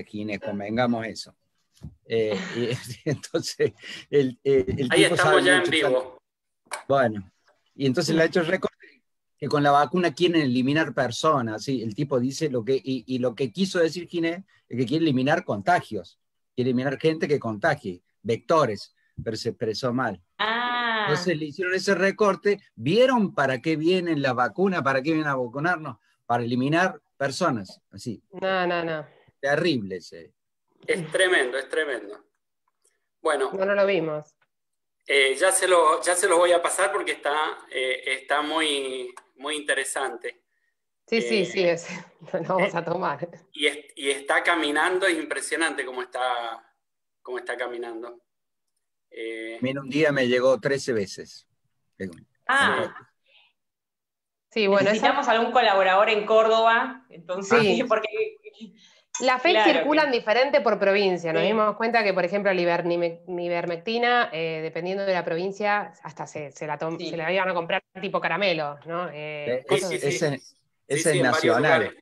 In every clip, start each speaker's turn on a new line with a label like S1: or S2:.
S1: Ginés, convengamos eso. Y, entonces, el
S2: Ahí
S1: tipo sabe
S2: estamos ya en
S1: mucho.
S2: vivo.
S1: Bueno, y entonces le ha hecho récord que con la vacuna quieren eliminar personas, ¿sí? El tipo dice lo que, y lo que quiso decir Ginés es que quiere eliminar contagios, quiere eliminar gente que contagie, vectores, pero se expresó mal. Entonces le hicieron ese recorte, ¿vieron para qué vienen las vacunas? ¿Para qué vienen a vacunarnos? Para eliminar personas, así.
S3: No.
S1: Terrible ese.
S2: Es tremendo, es tremendo. Bueno.
S3: No lo vimos.
S2: Ya se lo voy a pasar porque está muy, muy interesante.
S3: Sí, lo vamos a tomar.
S2: Y está caminando, es impresionante cómo está caminando.
S1: Mira, un día me llegó 13 veces.
S4: Sí, bueno, necesitamos algún colaborador en Córdoba, entonces,
S3: sí.
S4: Porque
S3: la FED circulan diferente por provincia. Nos dimos cuenta que, por ejemplo, la ivermectina, dependiendo de la provincia, hasta se la iban a comprar tipo caramelo, ¿no?
S1: Ese es nacional.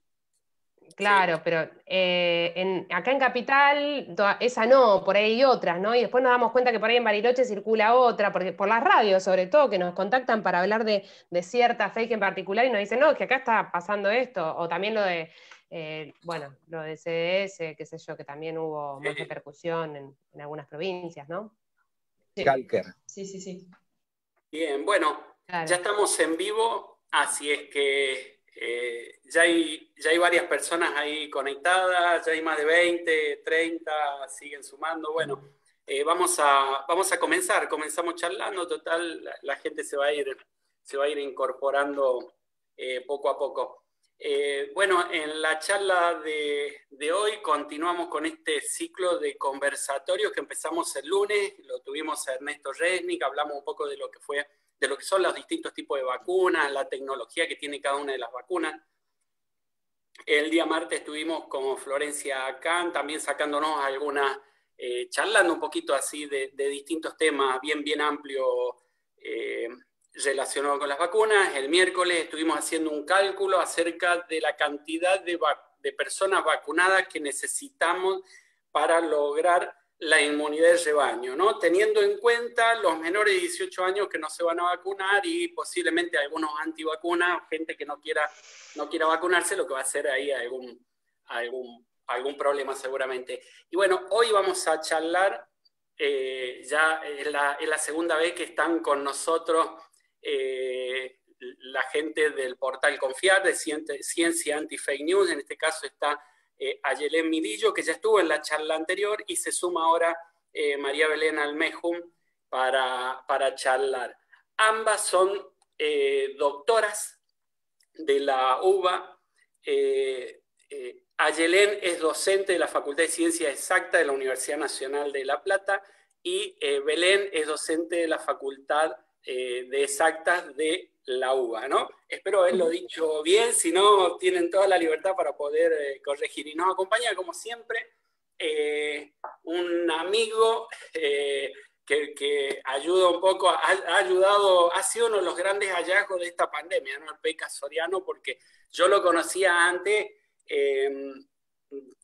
S3: Claro, pero acá en Capital, esa no, por ahí hay otras, ¿no? Y después nos damos cuenta que por ahí en Bariloche circula otra, porque por las radios sobre todo, que nos contactan para hablar de cierta fake en particular y nos dicen, no, es que acá está pasando esto, o también lo de, lo de CDS, qué sé yo, que también hubo más repercusión en algunas provincias, ¿no?
S1: Calker.
S4: Sí.
S2: Bien, bueno, claro. Ya estamos en vivo, así es que ya hay varias personas ahí conectadas, ya hay más de 20, 30, siguen sumando. Bueno, vamos a comenzamos charlando, total, la gente se va a ir incorporando poco a poco. Bueno, en la charla de hoy continuamos con este ciclo de conversatorios que empezamos el lunes, lo tuvimos a Ernesto Resnick, hablamos un poco de lo que son los distintos tipos de vacunas, la tecnología que tiene cada una de las vacunas. El día martes estuvimos con Florencia Kahn, también sacándonos algunas, charlando un poquito así de distintos temas bien amplios relacionados con las vacunas. El miércoles estuvimos haciendo un cálculo acerca de la cantidad de personas vacunadas que necesitamos para lograr la inmunidad de rebaño, ¿no? Teniendo en cuenta los menores de 18 años que no se van a vacunar y posiblemente algunos antivacunas, gente que no quiera vacunarse, lo que va a ser ahí algún problema seguramente. Y bueno, hoy vamos a charlar, ya es la segunda vez que están con nosotros la gente del portal Confiar, de Ciencia Anti-Fake News. En este caso está Ayelén Milillo, que ya estuvo en la charla anterior, y se suma ahora María Belén Almejum para charlar. Ambas son doctoras de la UBA. Ayelén es docente de la Facultad de Ciencias Exactas de la Universidad Nacional de La Plata y Belén es docente de la Facultad de Exactas de la UBA, ¿no? Espero haberlo dicho bien, si no, tienen toda la libertad para poder corregir. Y nos acompaña, como siempre, un amigo que ayuda un poco, ha ayudado, ha sido uno de los grandes hallazgos de esta pandemia, ¿no? El Peca Soriano, porque yo lo conocía antes,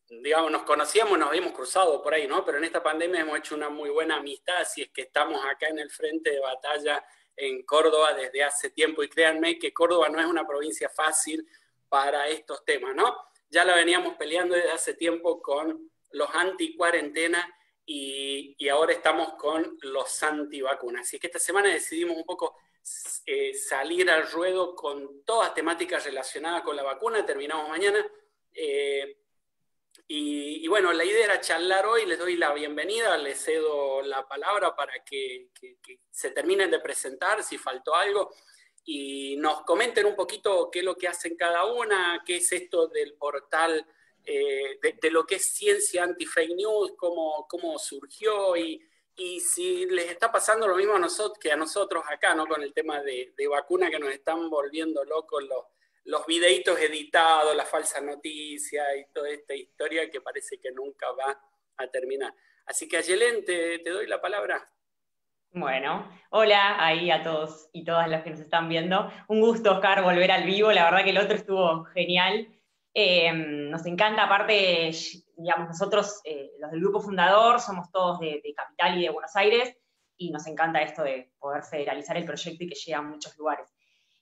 S2: digamos, nos conocíamos, nos habíamos cruzado por ahí, ¿no? Pero en esta pandemia hemos hecho una muy buena amistad, así es que estamos acá en el frente de batalla en Córdoba desde hace tiempo, y créanme que Córdoba no es una provincia fácil para estos temas, ¿no? Ya la veníamos peleando desde hace tiempo con los anti-cuarentena y ahora estamos con los antivacunas. Así que esta semana decidimos un poco salir al ruedo con todas temáticas relacionadas con la vacuna. Terminamos mañana. Y bueno, la idea era charlar hoy. Les doy la bienvenida, les cedo la palabra para que se terminen de presentar, si faltó algo, y nos comenten un poquito qué es lo que hacen cada una, qué es esto del portal, de lo que es Ciencia Anti-Fake News, cómo surgió, y si les está pasando lo mismo que a nosotros acá, ¿no? Con el tema de vacuna, que nos están volviendo locos los videitos editados, las falsas noticias y toda esta historia que parece que nunca va a terminar. Así que, Ayelén, te doy la palabra.
S4: Bueno, hola ahí a todos y todas las que nos están viendo. Un gusto, Oscar, volver al vivo. La verdad que el otro estuvo genial. Nos encanta, aparte, digamos, nosotros, los del grupo fundador, somos todos de Capital y de Buenos Aires, y nos encanta esto de poder federalizar el proyecto y que llegue a muchos lugares.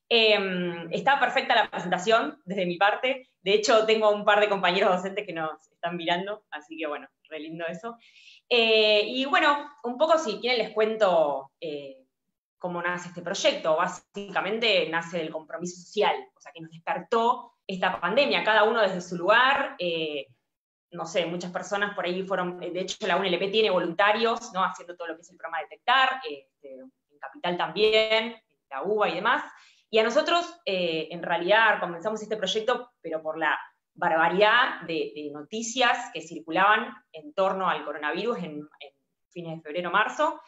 S4: Está perfecta la presentación desde mi parte. De hecho, tengo un par de compañeros docentes que nos están mirando, así que bueno, re lindo eso. Y bueno, un poco si quieren les cuento cómo nace este proyecto. Básicamente nace del compromiso social, o sea, que nos despertó esta pandemia, cada uno desde su lugar. No sé, muchas personas por ahí fueron, de hecho la UNLP tiene voluntarios, ¿no? Haciendo todo lo que es el programa Detectar, en Capital también, la UBA y demás. Y a nosotros, en realidad, comenzamos este proyecto, pero por la barbaridad de noticias que circulaban en torno al coronavirus en fines de febrero, marzo.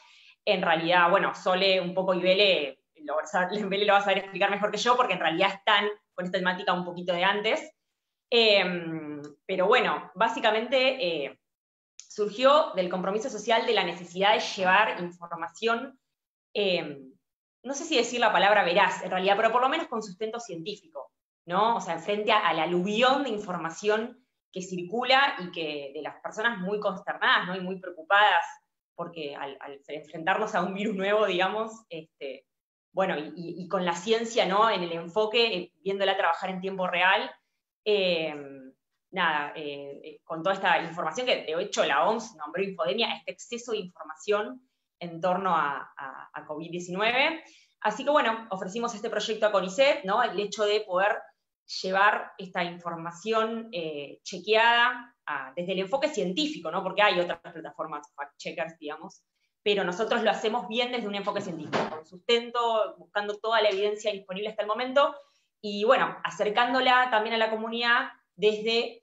S4: En realidad, bueno, Sole un poco y Vele lo va a saber explicar mejor que yo, porque en realidad están con esta temática un poquito de antes. Pero bueno, básicamente surgió del compromiso social de la necesidad de llevar información, no sé si decir la palabra veraz, en realidad, pero por lo menos con sustento científico, ¿no? O sea, frente al aluvión de información que circula y que de las personas muy consternadas, ¿no? Y muy preocupadas, porque al enfrentarnos a un virus nuevo, digamos, bueno, y con la ciencia, ¿no? En el enfoque, viéndola trabajar en tiempo real, con toda esta información que de hecho la OMS nombró infodemia, este exceso de información en torno a COVID-19. Así que bueno, ofrecimos este proyecto a CONICET, ¿no? El hecho de poder llevar esta información chequeada desde el enfoque científico, ¿no? Porque hay otras plataformas fact-checkers, digamos, pero nosotros lo hacemos bien desde un enfoque científico, con sustento, buscando toda la evidencia disponible hasta el momento, y bueno, acercándola también a la comunidad desde,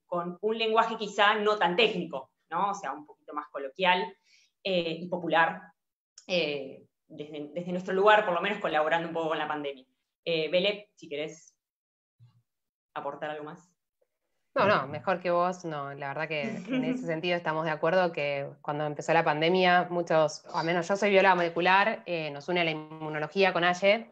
S4: con un lenguaje quizá no tan técnico, ¿no? O sea, un poquito más coloquial y popular, desde nuestro lugar, por lo menos colaborando un poco con la pandemia. Bele, si querés aportar algo más.
S3: No, mejor que vos, no, la verdad que en ese sentido estamos de acuerdo que cuando empezó la pandemia, muchos, o al menos yo soy bióloga molecular, nos une a la inmunología con Aye,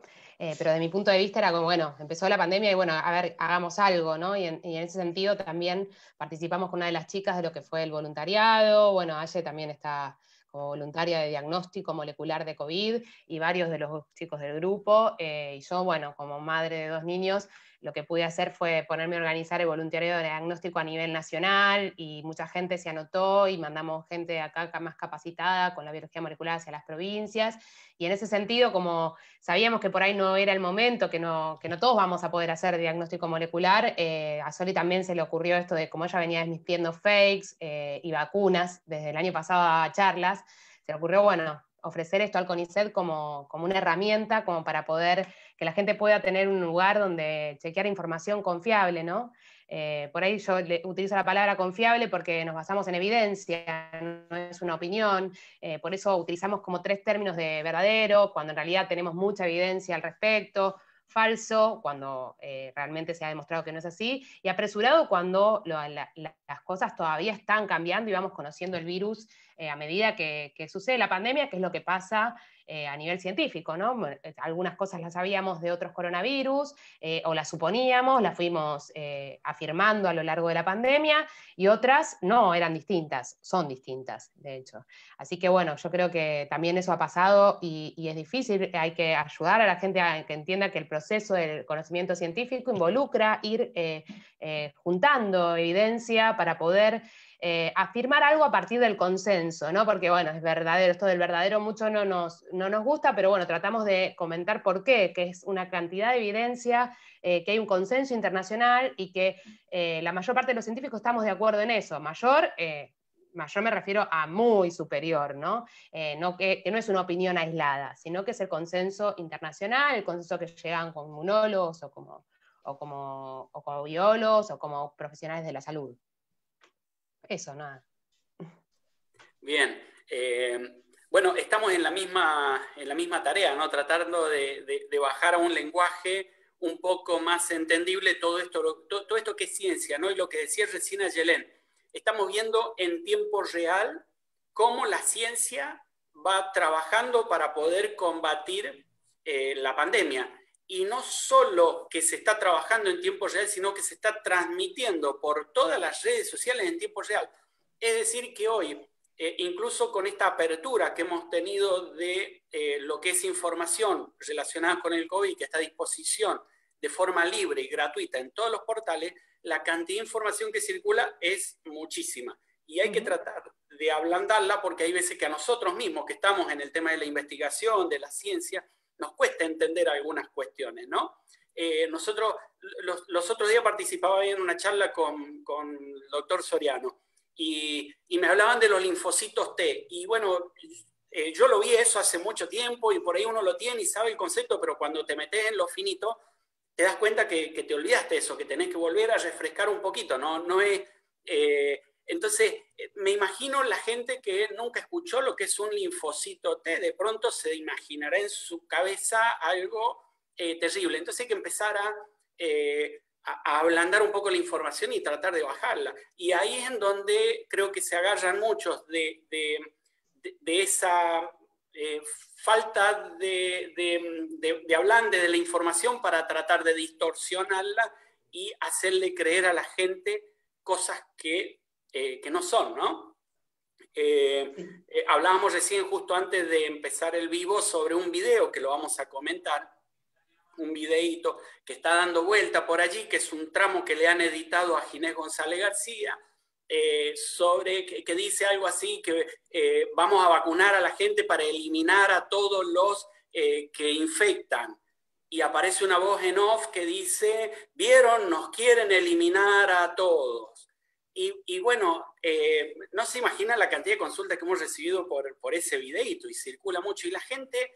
S3: pero de mi punto de vista era como, bueno, empezó la pandemia y bueno, a ver, hagamos algo, ¿no? Y en ese sentido también participamos con una de las chicas de lo que fue el voluntariado, bueno, Aye también está como voluntaria de diagnóstico molecular de COVID, y varios de los chicos del grupo, y yo, bueno, como madre de 2 niños, lo que pude hacer fue ponerme a organizar el voluntariado de diagnóstico a nivel nacional, y mucha gente se anotó, y mandamos gente acá más capacitada con la biología molecular hacia las provincias, y en ese sentido, como sabíamos que por ahí no era el momento, que no todos vamos a poder hacer diagnóstico molecular, a Soli también se le ocurrió esto de, como ella venía desmintiendo fakes y vacunas desde el año pasado a charlas, se le ocurrió, bueno, ofrecer esto al CONICET como una herramienta, como para poder que la gente pueda tener un lugar donde chequear información confiable, ¿no? Por ahí yo utilizo la palabra confiable porque nos basamos en evidencia, no es una opinión, por eso utilizamos como 3 términos de verdadero, cuando en realidad tenemos mucha evidencia al respecto, falso, cuando realmente se ha demostrado que no es así, y apresurado cuando las cosas todavía están cambiando y vamos conociendo el virus a medida que sucede la pandemia, que es lo que pasa a nivel científico, ¿no? Algunas cosas las sabíamos de otros coronavirus, o las suponíamos, las fuimos afirmando a lo largo de la pandemia, y otras no, eran distintas, son distintas, de hecho. Así que bueno, yo creo que también eso ha pasado, y es difícil, hay que ayudar a la gente a que entienda que el proceso del conocimiento científico involucra ir juntando evidencia para poder afirmar algo a partir del consenso, ¿no? Porque bueno, es verdadero, esto del verdadero mucho no nos gusta, pero bueno, tratamos de comentar por qué, que es una cantidad de evidencia, que hay un consenso internacional y que la mayor parte de los científicos estamos de acuerdo en eso. Mayor me refiero a muy superior, ¿no? Que no es una opinión aislada, sino que es el consenso internacional, el consenso que llegan con inmunólogos o como biólogos o como profesionales de la salud. Eso, nada.
S2: Bien. Bueno, estamos en la misma tarea, ¿no? Tratando de bajar a un lenguaje un poco más entendible todo esto que es ciencia, ¿no? Y lo que decía recién Ayelén, estamos viendo en tiempo real cómo la ciencia va trabajando para poder combatir la pandemia. y no solo que se está trabajando en tiempo real, sino que se está transmitiendo por todas las redes sociales en tiempo real. Es decir, que hoy, incluso con esta apertura que hemos tenido de lo que es información relacionada con el COVID, que está a disposición de forma libre y gratuita en todos los portales, la cantidad de información que circula es muchísima. Y hay que tratar de ablandarla, porque hay veces que a nosotros mismos, que estamos en el tema de la investigación, de la ciencia, nos cuesta entender algunas cuestiones, ¿no? Nosotros, los otros días participaba en una charla con el doctor Soriano, y me hablaban de los linfocitos T, y bueno, yo lo vi eso hace mucho tiempo, y por ahí uno lo tiene y sabe el concepto, pero cuando te metes en lo finito, te das cuenta que te olvidaste eso, que tenés que volver a refrescar un poquito, no es... Entonces, me imagino la gente que nunca escuchó lo que es un linfocito T, de pronto se imaginará en su cabeza algo terrible. Entonces hay que empezar a ablandar un poco la información y tratar de bajarla. Y ahí es en donde creo que se agarran muchos de esa falta de ablande de la información para tratar de distorsionarla y hacerle creer a la gente cosas que no son, ¿no? Hablábamos recién, justo antes de empezar el vivo, sobre un video que lo vamos a comentar, un videíto que está dando vuelta por allí, que es un tramo que le han editado a Ginés González García, sobre que dice algo así, que vamos a vacunar a la gente para eliminar a todos los que infectan. Y aparece una voz en off que dice, ¿vieron? Nos quieren eliminar a todos. Y bueno, no se imagina la cantidad de consultas que hemos recibido por ese videíto, y circula mucho, y la gente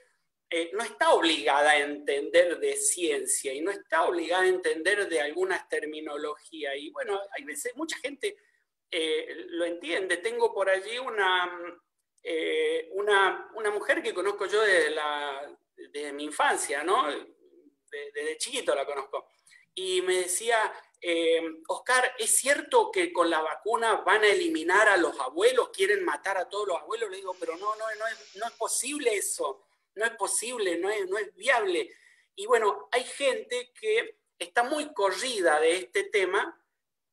S2: no está obligada a entender de ciencia, y no está obligada a entender de algunas terminologías, y bueno, hay veces, mucha gente lo entiende. Tengo por allí una mujer que conozco yo desde mi infancia, ¿no? Desde chiquito la conozco, y me decía... Oscar, ¿es cierto que con la vacuna van a eliminar a los abuelos? ¿Quieren matar a todos los abuelos? Le digo, pero no es posible eso. No es posible, no es viable. Y bueno, hay gente que está muy corrida de este tema.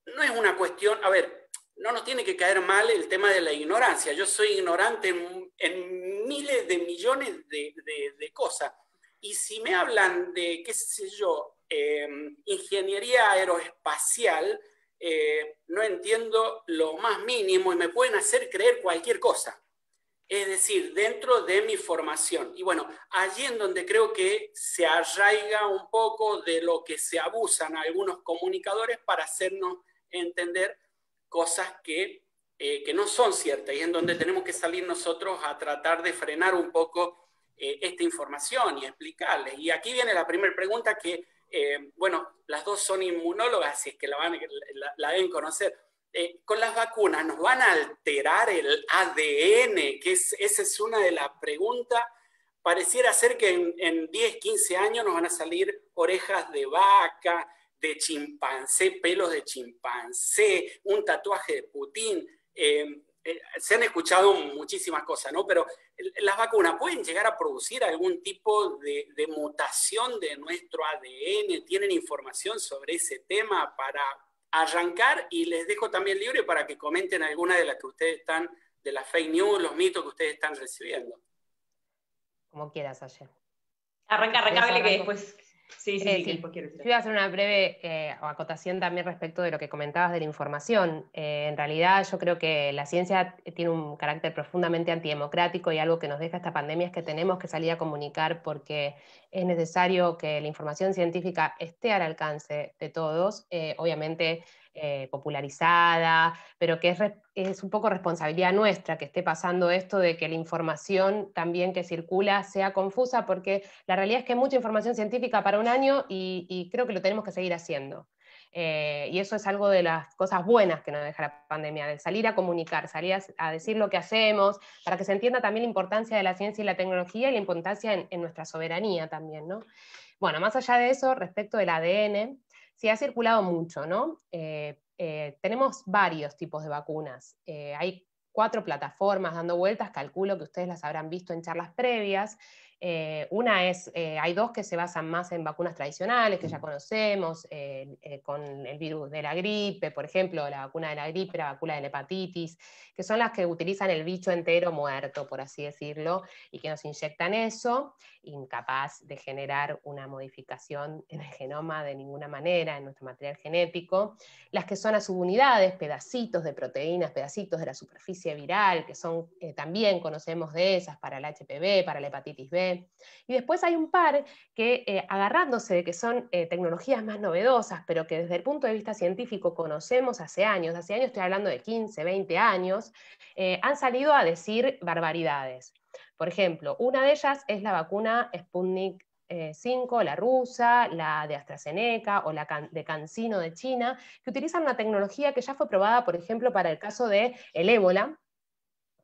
S2: No es una cuestión, a ver, no nos tiene que caer mal el tema de la ignorancia. Yo soy ignorante en miles de millones de cosas. Y si me hablan de, qué sé yo, ingeniería aeroespacial, no entiendo lo más mínimo y me pueden hacer creer cualquier cosa. Es decir, dentro de mi formación. Y bueno, allí en donde creo que se arraiga un poco de lo que se abusan algunos comunicadores para hacernos entender cosas que no son ciertas, y en donde tenemos que salir nosotros a tratar de frenar un poco esta información y explicarles. Y aquí viene la primera pregunta que, bueno, las dos son inmunólogas, si es que la deben conocer. Con las vacunas, ¿nos van a alterar el ADN? Esa es una de las preguntas. Pareciera ser que en 10, 15 años nos van a salir orejas de vaca, de chimpancé, pelos de chimpancé, un tatuaje de Putin. Se han escuchado muchísimas cosas, ¿no? Pero las vacunas pueden llegar a producir algún tipo de mutación de nuestro ADN. ¿Tienen información sobre ese tema para arrancar? Y les dejo también libre para que comenten alguna de las que ustedes están, de las fake news, los mitos que ustedes están recibiendo.
S3: Como quieras, Aye.
S4: Arranca, que después... Sí, después quiero decir.
S3: Yo iba a hacer una breve acotación también respecto de lo que comentabas de la información. En realidad yo creo que la ciencia tiene un carácter profundamente antidemocrático, y algo que nos deja esta pandemia es que tenemos que salir a comunicar, porque es necesario que la información científica esté al alcance de todos, obviamente popularizada, pero que es un poco responsabilidad nuestra que esté pasando esto de que la información también que circula sea confusa, porque la realidad es que hay mucha información científica para un año, y creo que lo tenemos que seguir haciendo. Y eso es algo de las cosas buenas que nos deja la pandemia, de salir a comunicar, salir a decir lo que hacemos, para que se entienda también la importancia de la ciencia y la tecnología, y la importancia en nuestra soberanía también, ¿no? Bueno, más allá de eso, respecto del ADN, sí ha circulado mucho, ¿no? Tenemos varios tipos de vacunas. Hay 4 plataformas dando vueltas, calculo que ustedes las habrán visto en charlas previas. Una es, hay dos que se basan más en vacunas tradicionales, que ya conocemos, con el virus de la gripe, por ejemplo, la vacuna de la gripe, la vacuna de la hepatitis, que son las que utilizan el bicho entero muerto, por así decirlo, y que nos inyectan eso, incapaz de generar una modificación en el genoma de ninguna manera, en nuestro material genético. Las que son a subunidades, pedacitos de proteínas, pedacitos de la superficie viral, que son, también conocemos de esas para el HPV, para la hepatitis B. Y después hay un par que, agarrándose de que son tecnologías más novedosas, pero que desde el punto de vista científico conocemos hace años estoy hablando de 15, 20 años, han salido a decir barbaridades. Por ejemplo, una de ellas es la vacuna Sputnik 5, la rusa, la de AstraZeneca o la de CanSino de China, que utilizan una tecnología que ya fue probada, por ejemplo, para el caso del ébola,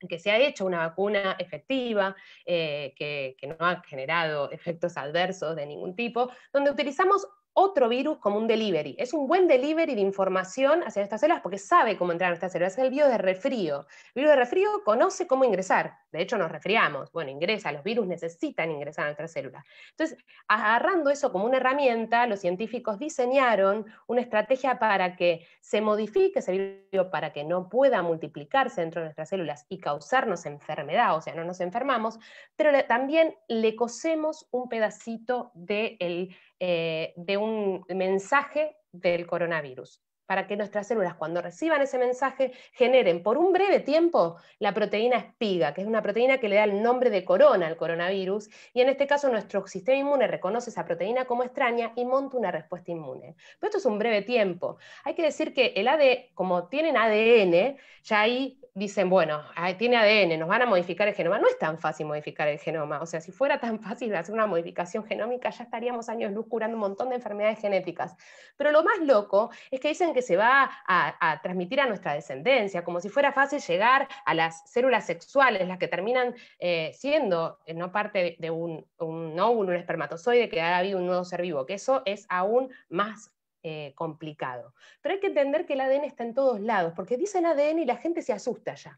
S3: que se ha hecho una vacuna efectiva, que no ha generado efectos adversos de ningún tipo, donde utilizamos otro virus como un delivery. Es un buen delivery de información hacia nuestras células porque sabe cómo entrar a nuestras células. Es el virus de resfrío. El virus de resfrío conoce cómo ingresar. De hecho, nos resfriamos. Bueno, ingresa. Los virus necesitan ingresar a nuestras células. Entonces, agarrando eso como una herramienta, los científicos diseñaron una estrategia para que se modifique ese virus, para que no pueda multiplicarse dentro de nuestras células y causarnos enfermedad, o sea, no nos enfermamos, pero también le cosemos un pedacito de un mensaje del coronavirus, para que nuestras células, cuando reciban ese mensaje, generen por un breve tiempo la proteína espiga, que es una proteína que le da el nombre de corona al coronavirus, y en este caso nuestro sistema inmune reconoce esa proteína como extraña y monta una respuesta inmune. Pero esto es un breve tiempo. Hay que decir que el ADN, como tienen ADN, ya ahí dicen, bueno, tiene ADN, nos van a modificar el genoma. No es tan fácil modificar el genoma, o sea, si fuera tan fácil hacer una modificación genómica, ya estaríamos años luz curando un montón de enfermedades genéticas. Pero lo más loco es que dicen que se va a transmitir a nuestra descendencia, como si fuera fácil llegar a las células sexuales, las que terminan siendo no parte de un óvulo, un espermatozoide, que ha habido un nuevo ser vivo, que eso es aún más complicado. Pero hay que entender que el ADN está en todos lados, porque dicen ADN y la gente se asusta ya.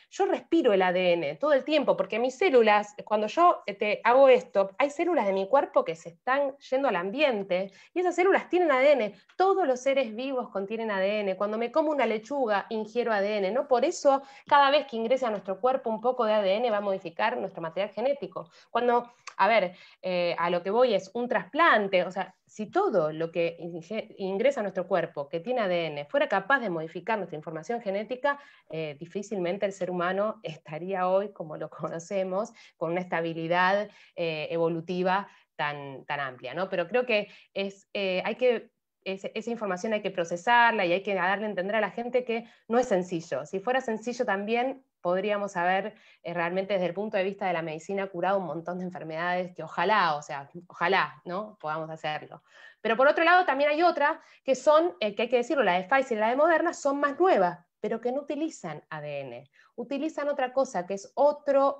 S3: Yo respiro el ADN todo el tiempo, porque mis células, cuando yo hago esto, hay células de mi cuerpo que se están yendo al ambiente, y esas células tienen ADN. Todos los seres vivos contienen ADN. Cuando me como una lechuga, ingiero ADN, ¿no? Por eso, cada vez que ingresa a nuestro cuerpo un poco de ADN, va a modificar nuestro material genético. Cuando, a lo que voy es un trasplante, o sea, si todo lo que ingresa a nuestro cuerpo, que tiene ADN, fuera capaz de modificar nuestra información genética, difícilmente el ser humano estaría hoy, como lo conocemos, con una estabilidad evolutiva tan amplia, ¿no? Pero creo que esa información hay que procesarla y hay que darle a entender a la gente que no es sencillo. Si fuera sencillo también podríamos haber realmente desde el punto de vista de la medicina curado un montón de enfermedades que ojalá, ¿no? Podamos hacerlo. Pero por otro lado también hay otras que son, que hay que decirlo, la de Pfizer y la de Moderna son más nuevas, pero que no utilizan ADN. Utilizan otra cosa, que es otro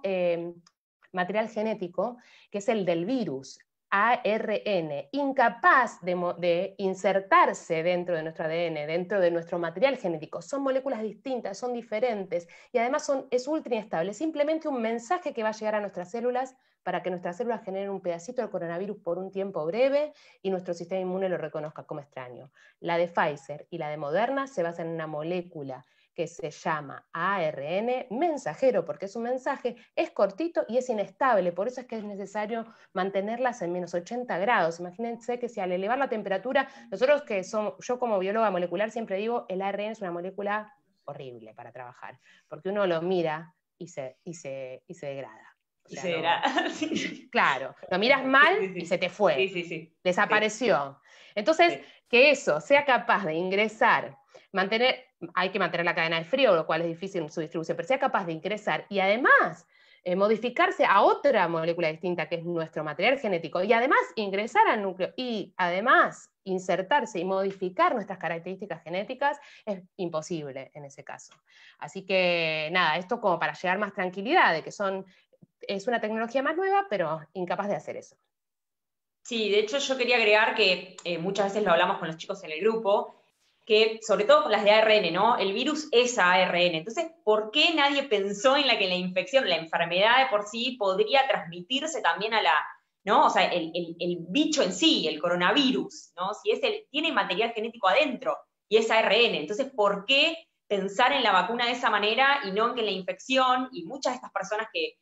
S3: material genético, que es el del virus. ARN, incapaz de insertarse dentro de nuestro ADN, dentro de nuestro material genético. Son moléculas distintas, son diferentes, y además es ultra inestable. Simplemente un mensaje que va a llegar a nuestras células para que nuestras células generen un pedacito del coronavirus por un tiempo breve y nuestro sistema inmune lo reconozca como extraño. La de Pfizer y la de Moderna se basan en una molécula que se llama ARN mensajero, porque es un mensaje, es cortito y es inestable, por eso es que es necesario mantenerlas en menos 80 grados. Imagínense que si al elevar la temperatura, yo como bióloga molecular siempre digo, el ARN es una molécula horrible para trabajar, porque uno lo mira y se degrada. O sea, claro, lo miras mal y se te fue, desapareció. Entonces, que eso sea capaz de ingresar, hay que mantener la cadena de frío, lo cual es difícil en su distribución, pero sea capaz de ingresar y además modificarse a otra molécula distinta que es nuestro material genético, y además ingresar al núcleo, y además insertarse y modificar nuestras características genéticas, es imposible en ese caso. Así que nada, esto como para llegar más tranquilidad de que es una tecnología más nueva, pero incapaz de hacer eso.
S4: Sí, de hecho yo quería agregar que muchas veces lo hablamos con los chicos en el grupo, que, sobre todo con las de ARN, ¿no? El virus es ARN. Entonces, ¿por qué nadie pensó en que la infección, la enfermedad de por sí, podría transmitirse también a la, ¿no? O sea, el bicho en sí, el coronavirus, ¿no? Si tiene material genético adentro y es ARN. Entonces, ¿por qué pensar en la vacuna de esa manera y no en que la infección, y muchas de estas personas que,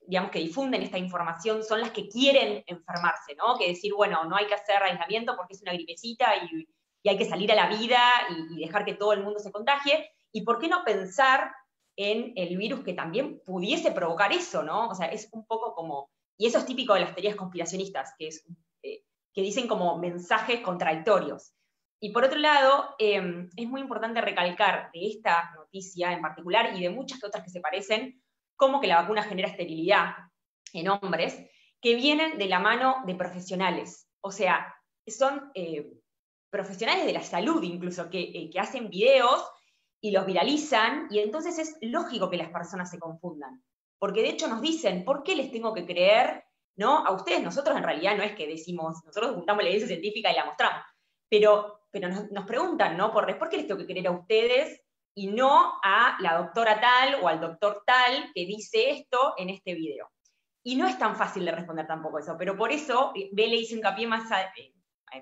S4: digamos, que difunden esta información son las que quieren enfermarse, ¿no? Que decir, bueno, no hay que hacer aislamiento porque es una gripecita y hay que salir a la vida y dejar que todo el mundo se contagie, y por qué no pensar en el virus que también pudiese provocar eso, ¿no? O sea, es un poco como, y eso es típico de las teorías conspiracionistas, que dicen como mensajes contradictorios. Y por otro lado, es muy importante recalcar de esta noticia en particular, y de muchas otras que se parecen, como que la vacuna genera esterilidad en hombres, que vienen de la mano de profesionales. O sea, son profesionales de la salud incluso, que hacen videos y los viralizan, y entonces es lógico que las personas se confundan. Porque de hecho nos dicen, ¿por qué les tengo que creer? ¿No? A ustedes, nosotros en realidad no es que decimos, nosotros juntamos la evidencia científica y la mostramos, pero nos preguntan, ¿no? ¿Por qué les tengo que creer a ustedes y no a la doctora tal o al doctor tal que dice esto en este video? Y no es tan fácil de responder tampoco eso, pero por eso Bele hizo hincapié más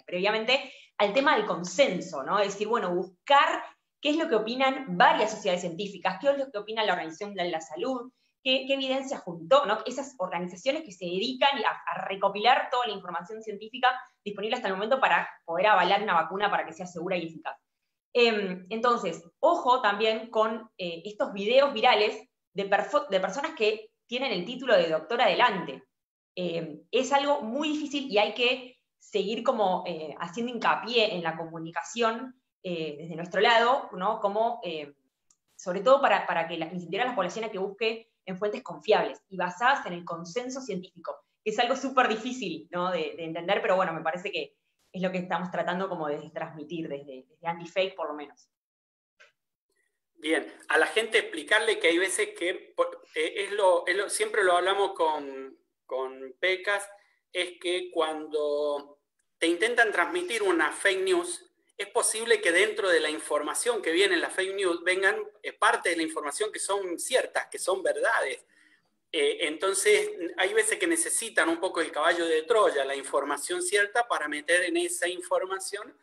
S4: previamente al tema del consenso, ¿no? Es decir, bueno, buscar qué es lo que opinan varias sociedades científicas, qué es lo que opina la Organización Mundial de la Salud, qué evidencia juntó, ¿no? Esas organizaciones que se dedican a recopilar toda la información científica disponible hasta el momento para poder avalar una vacuna para que sea segura y eficaz. Entonces, ojo también con estos videos virales de personas que tienen el título de doctor adelante. Es algo muy difícil y hay que seguir como haciendo hincapié en la comunicación desde nuestro lado, ¿no? Como, sobre todo para que incentivar a la población a que busque en fuentes confiables y basadas en el consenso científico, que es algo súper difícil, ¿no? de entender, pero bueno, me parece que es lo que estamos tratando como de transmitir desde Anti-Fake, por lo menos.
S2: Bien, a la gente explicarle que hay veces que, siempre lo hablamos con Pecas, es que cuando te intentan transmitir una fake news, es posible que dentro de la información que viene en la fake news vengan parte de la información que son ciertas, que son verdades. Entonces, hay veces que necesitan un poco el caballo de Troya, la información cierta, para meter en esa información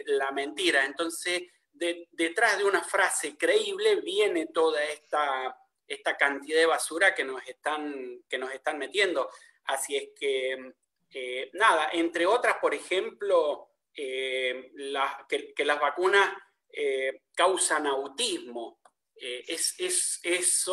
S2: la mentira. Entonces, detrás de una frase creíble viene toda esta cantidad de basura que nos están metiendo. Así es que, nada, entre otras, por ejemplo, que las vacunas causan autismo. Es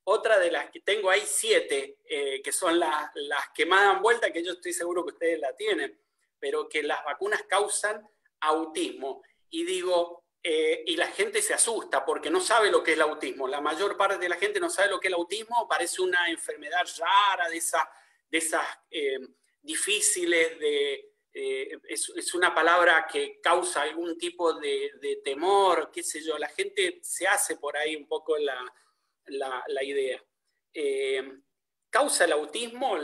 S2: otra de las que tengo ahí 7, que son las que más dan vuelta, que yo estoy seguro que ustedes la tienen, pero que las vacunas causan autismo. Y digo, y la gente se asusta porque no sabe lo que es el autismo. La mayor parte de la gente no sabe lo que es el autismo, parece una enfermedad rara, de esas difíciles, es una palabra que causa algún tipo de temor, qué sé yo. La gente se hace por ahí un poco la idea. ¿Causa el autismo?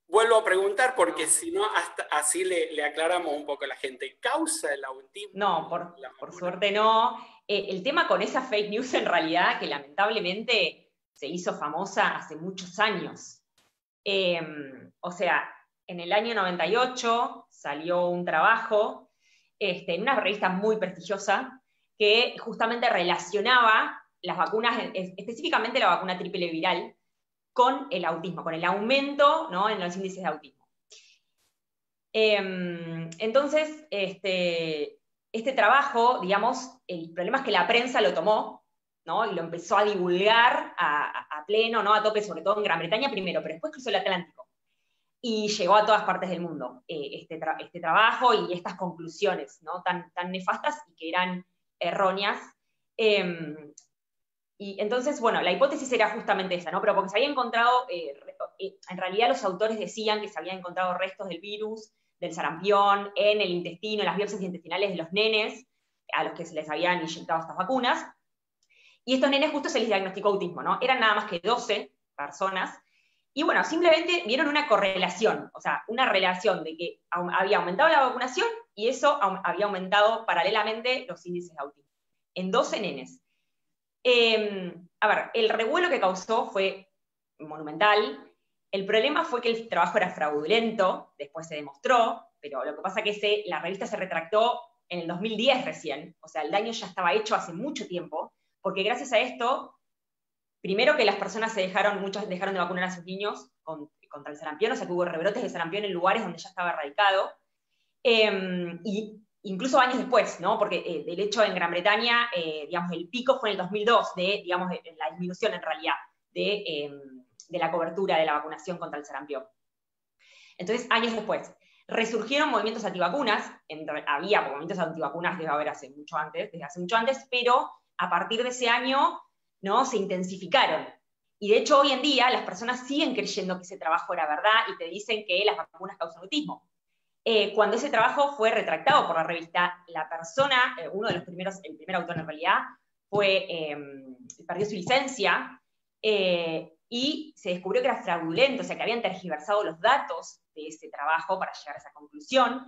S2: Vuelvo a preguntar porque si no, hasta así le aclaramos un poco a la gente. ¿Causa el autismo?
S4: No, por suerte no. El tema con esa fake news en realidad, que lamentablemente se hizo famosa hace muchos años. O sea, en el año 98 salió un trabajo en una revista muy prestigiosa que justamente relacionaba las vacunas, específicamente la vacuna triple viral, con el autismo, con el aumento, ¿no?, en los índices de autismo. Entonces, este trabajo, digamos, el problema es que la prensa lo tomó, ¿no?, y lo empezó a divulgar a pleno, ¿no?, a tope, sobre todo en Gran Bretaña primero, pero después cruzó el Atlántico y llegó a todas partes del mundo este trabajo y estas conclusiones, ¿no?, tan nefastas y que eran erróneas. Y entonces, bueno, la hipótesis era justamente esa, ¿no? Pero porque se había encontrado, en realidad los autores decían que se habían encontrado restos del virus, del sarampión, en el intestino, en las biopsias intestinales de los nenes, a los que se les habían inyectado estas vacunas. Y estos nenes justo se les diagnosticó autismo, ¿no? Eran nada más que 12 personas, Y bueno, simplemente vieron una correlación, o sea, una relación de que había aumentado la vacunación y eso había aumentado paralelamente los índices de autismo. En 12 nenes. A ver, el revuelo que causó fue monumental. El problema fue que el trabajo era fraudulento, después se demostró, pero lo que pasa es que la revista se retractó en el 2010 recién, o sea, el daño ya estaba hecho hace mucho tiempo, porque gracias a esto, primero que las personas muchos dejaron de vacunar a sus niños contra el sarampión, o sea que hubo rebrotes de sarampión en lugares donde ya estaba erradicado, y incluso años después, ¿no? Porque del hecho en Gran Bretaña, digamos, el pico fue en el 2002 de, digamos, la disminución en realidad de la cobertura de la vacunación contra el sarampión. Entonces, años después, resurgieron movimientos antivacunas, había movimientos antivacunas desde hace mucho antes, pero a partir de ese año, ¿no? Se intensificaron. Y de hecho, hoy en día, las personas siguen creyendo que ese trabajo era verdad y te dicen que las vacunas causan autismo. Cuando ese trabajo fue retractado por la revista, la persona, uno de los primeros, el primer autor en realidad, perdió su licencia y se descubrió que era fraudulento, o sea, que habían tergiversado los datos de ese trabajo para llegar a esa conclusión.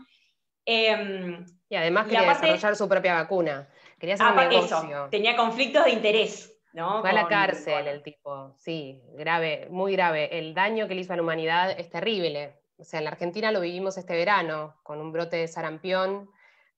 S3: Y además quería desarrollar su propia vacuna. Quería hacer un negocio.
S4: Eso, tenía conflictos de interés, ¿no?
S3: Fue a la cárcel el tipo, sí, grave, muy grave. El daño que le hizo a la humanidad es terrible. O sea, en la Argentina lo vivimos este verano, con un brote de sarampión,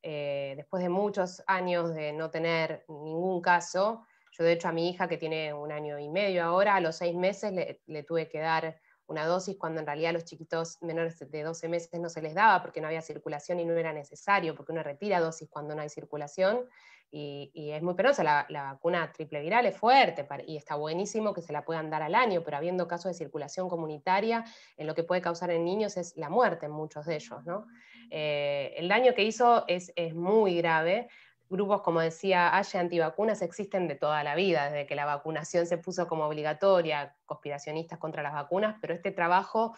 S3: después de muchos años de no tener ningún caso. Yo, de hecho, a mi hija, que tiene 1 año y medio ahora, a los 6 meses le tuve que dar una dosis, cuando en realidad a los chiquitos menores de 12 meses no se les daba, porque no había circulación y no era necesario, porque uno retira dosis cuando no hay circulación, y es muy penosa. La vacuna triple viral es fuerte, y está buenísimo que se la puedan dar al año, pero habiendo casos de circulación comunitaria, en lo que puede causar en niños es la muerte en muchos de ellos, ¿no? El daño que hizo es muy grave. Grupos, como decía Aye, antivacunas existen de toda la vida, desde que la vacunación se puso como obligatoria, conspiracionistas contra las vacunas, pero este trabajo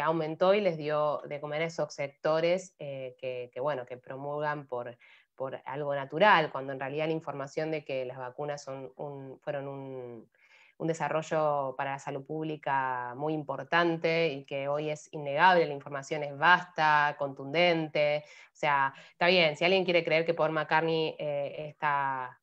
S3: aumentó y les dio de comer a esos sectores que promulgan por algo natural, cuando en realidad la información de que las vacunas fueron un desarrollo para la salud pública muy importante y que hoy es innegable, la información es vasta, contundente. O sea, está bien, si alguien quiere creer que Paul McCartney está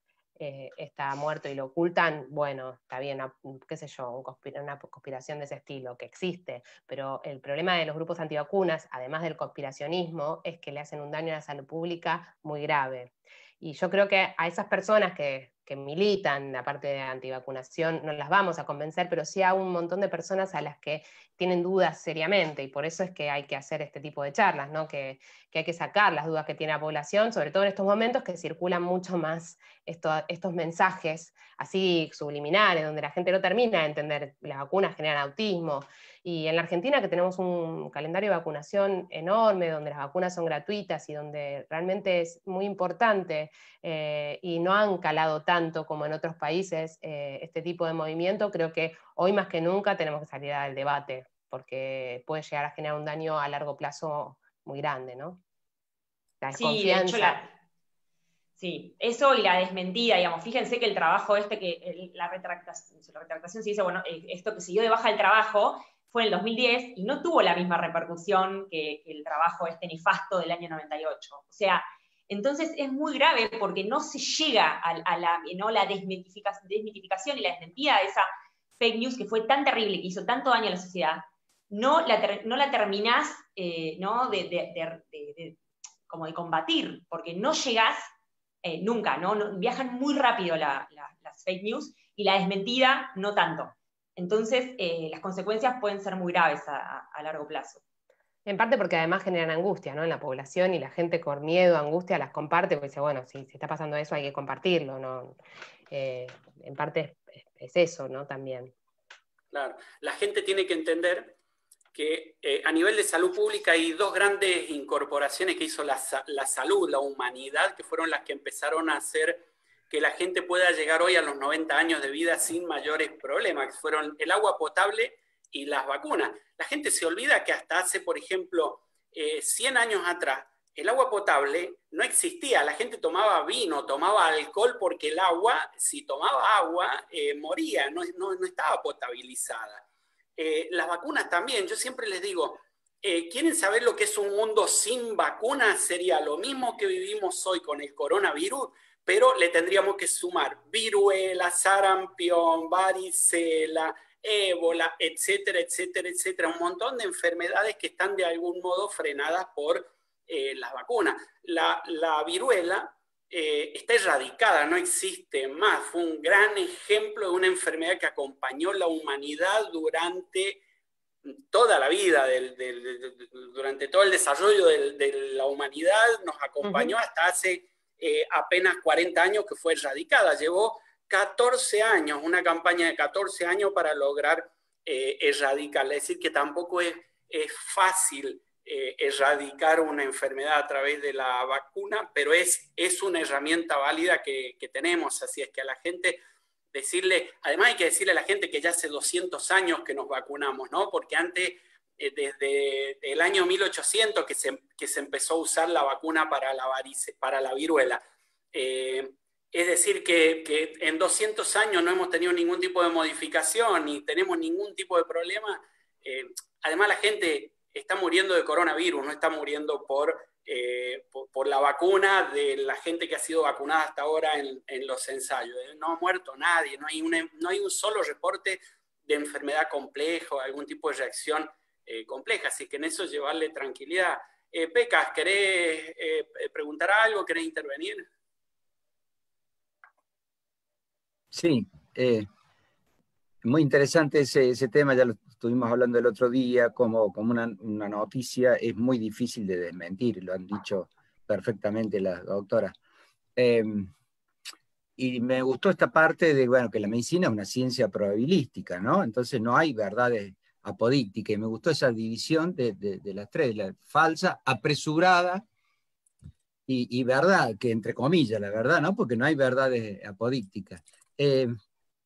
S3: muerto y lo ocultan, bueno, está bien, qué sé yo, una conspiración de ese estilo, que existe, pero el problema de los grupos antivacunas, además del conspiracionismo, es que le hacen un daño a la salud pública muy grave. Y yo creo que a esas personas que militan la parte de antivacunación no las vamos a convencer, pero sí a un montón de personas a las que tienen dudas seriamente, y por eso es que hay que hacer este tipo de charlas, ¿no? Que hay que sacar las dudas que tiene la población, sobre todo en estos momentos que circulan mucho más estos mensajes así subliminales, donde la gente no termina de entender las vacunas generan autismo. Y en la Argentina, que tenemos un calendario de vacunación enorme, donde las vacunas son gratuitas y donde realmente es muy importante, y no han calado tanto como en otros países este tipo de movimiento, creo que hoy más que nunca tenemos que salir al debate, porque puede llegar a generar un daño a largo plazo muy grande, ¿no? La desconfianza.
S4: Sí, de hecho, sí, eso y la desmentida, digamos. Fíjense que el trabajo la retractación se dice, bueno, esto que se dio de baja el trabajo fue en el 2010 y no tuvo la misma repercusión que el trabajo nefasto del año 98. O sea, entonces es muy grave porque no se llega a la desmitificación y la desmentida de esa fake news que fue tan terrible, que hizo tanto daño a la sociedad. No la terminás como de combatir, porque no llegás nunca, ¿no? Viajan muy rápido las fake news y la desmentida no tanto. Entonces, las consecuencias pueden ser muy graves a largo plazo.
S3: En parte porque además generan angustia, ¿no? En la población, y la gente con miedo, angustia, las comparte, porque dice, bueno, si está pasando eso hay que compartirlo, ¿no? En parte es eso, ¿no? También.
S2: Claro, la gente tiene que entender que a nivel de salud pública hay 2 grandes incorporaciones que hizo la salud, la humanidad, que fueron las que empezaron a hacer que la gente pueda llegar hoy a los 90 años de vida sin mayores problemas, que fueron el agua potable y las vacunas. La gente se olvida que hasta hace, por ejemplo, 100 años atrás, el agua potable no existía. La gente tomaba vino, tomaba alcohol, porque el agua, si tomaba agua, moría, no estaba potabilizada. las vacunas también. Yo siempre les digo, ¿quieren saber lo que es un mundo sin vacunas? Sería lo mismo que vivimos hoy con el coronavirus, pero le tendríamos que sumar viruela, sarampión, varicela, ébola, etcétera, etcétera, etcétera. Un montón de enfermedades que están de algún modo frenadas por las vacunas. La viruela está erradicada, no existe más. Fue un gran ejemplo de una enfermedad que acompañó la humanidad durante toda la vida, durante todo el desarrollo de la humanidad, nos acompañó hasta hace apenas 40 años que fue erradicada. Llevó 14 años, una campaña de 14 años para lograr erradicarla. Es decir, que tampoco es fácil erradicar una enfermedad a través de la vacuna, pero es una herramienta válida que tenemos. Así es que a la gente decirle, además hay que decirle a la gente que ya hace 200 años que nos vacunamos, ¿no? Porque antes, desde el año 1800 que se empezó a usar la vacuna para la viruela. Es decir, que en 200 años no hemos tenido ningún tipo de modificación ni tenemos ningún tipo de problema. Además, la gente está muriendo de coronavirus, no está muriendo por la vacuna de la gente que ha sido vacunada hasta ahora en los ensayos. No ha muerto nadie, no hay un solo reporte de enfermedad compleja o algún tipo de reacción compleja, así que en eso llevarle tranquilidad. Pecas, ¿querés preguntar algo? ¿Querés intervenir?
S1: Sí, muy interesante ese tema, ya lo estuvimos hablando el otro día, como una noticia es muy difícil de desmentir, lo han dicho perfectamente las doctoras. Y me gustó esta parte de, bueno, que la medicina es una ciencia probabilística, ¿no? Entonces no hay verdades apodícticas, y me gustó esa división de las tres, la falsa, apresurada y verdad, que entre comillas la verdad, ¿no? Porque no hay verdades apodícticas.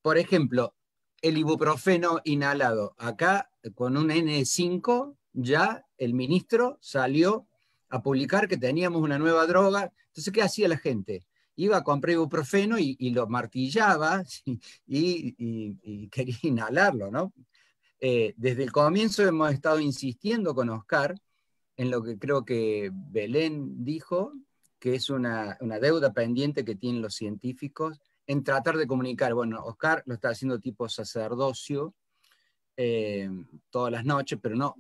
S1: Por ejemplo, el ibuprofeno inhalado. Acá, con un N5, ya el ministro salió a publicar que teníamos una nueva droga. Entonces, ¿qué hacía la gente? Iba a comprar ibuprofeno y lo martillaba y quería inhalarlo, ¿no? Desde el comienzo hemos estado insistiendo con Oscar en lo que creo que Belén dijo, que es una deuda pendiente que tienen los científicos en tratar de comunicar. Bueno, Oscar lo está haciendo tipo sacerdocio todas las noches, pero no,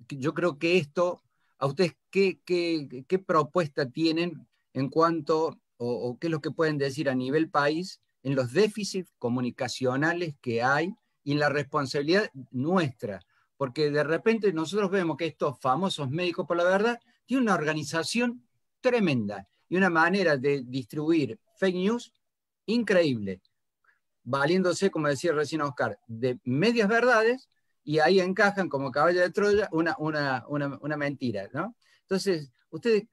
S1: yo creo que esto, a ustedes, ¿qué propuesta tienen en cuanto, o qué es lo que pueden decir a nivel país en los déficits comunicacionales que hay y en la responsabilidad nuestra? Porque de repente nosotros vemos que estos famosos Médicos por la Verdad tienen una organización tremenda y una manera de distribuir fake news increíble, valiéndose, como decía recién Oscar, de medias verdades, y ahí encajan como caballo de Troya una mentira, ¿no? Entonces, ¿ustedes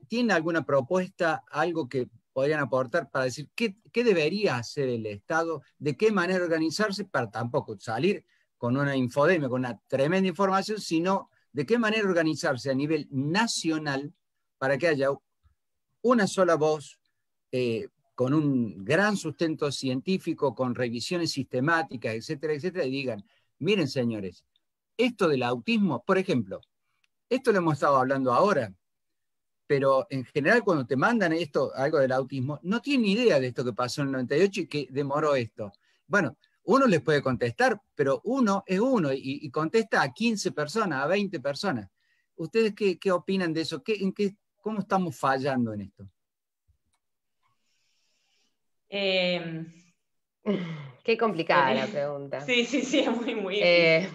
S1: tienen alguna propuesta, algo que podrían aportar para decir qué debería hacer el Estado, de qué manera organizarse para tampoco salir con una infodemia, con una tremenda información, sino de qué manera organizarse a nivel nacional para que haya una sola voz, con un gran sustento científico, con revisiones sistemáticas, etcétera, etcétera, y digan, miren señores, esto del autismo, por ejemplo, esto lo hemos estado hablando ahora, pero en general cuando te mandan algo del autismo, no tienen ni idea de esto que pasó en el 98 y que demoró esto. Bueno, uno les puede contestar, pero uno es uno y contesta a 15 personas, a 20 personas. ¿Ustedes qué opinan de eso? ¿Cómo estamos fallando en esto?
S3: Qué complicada la pregunta.
S4: Sí, es muy difícil.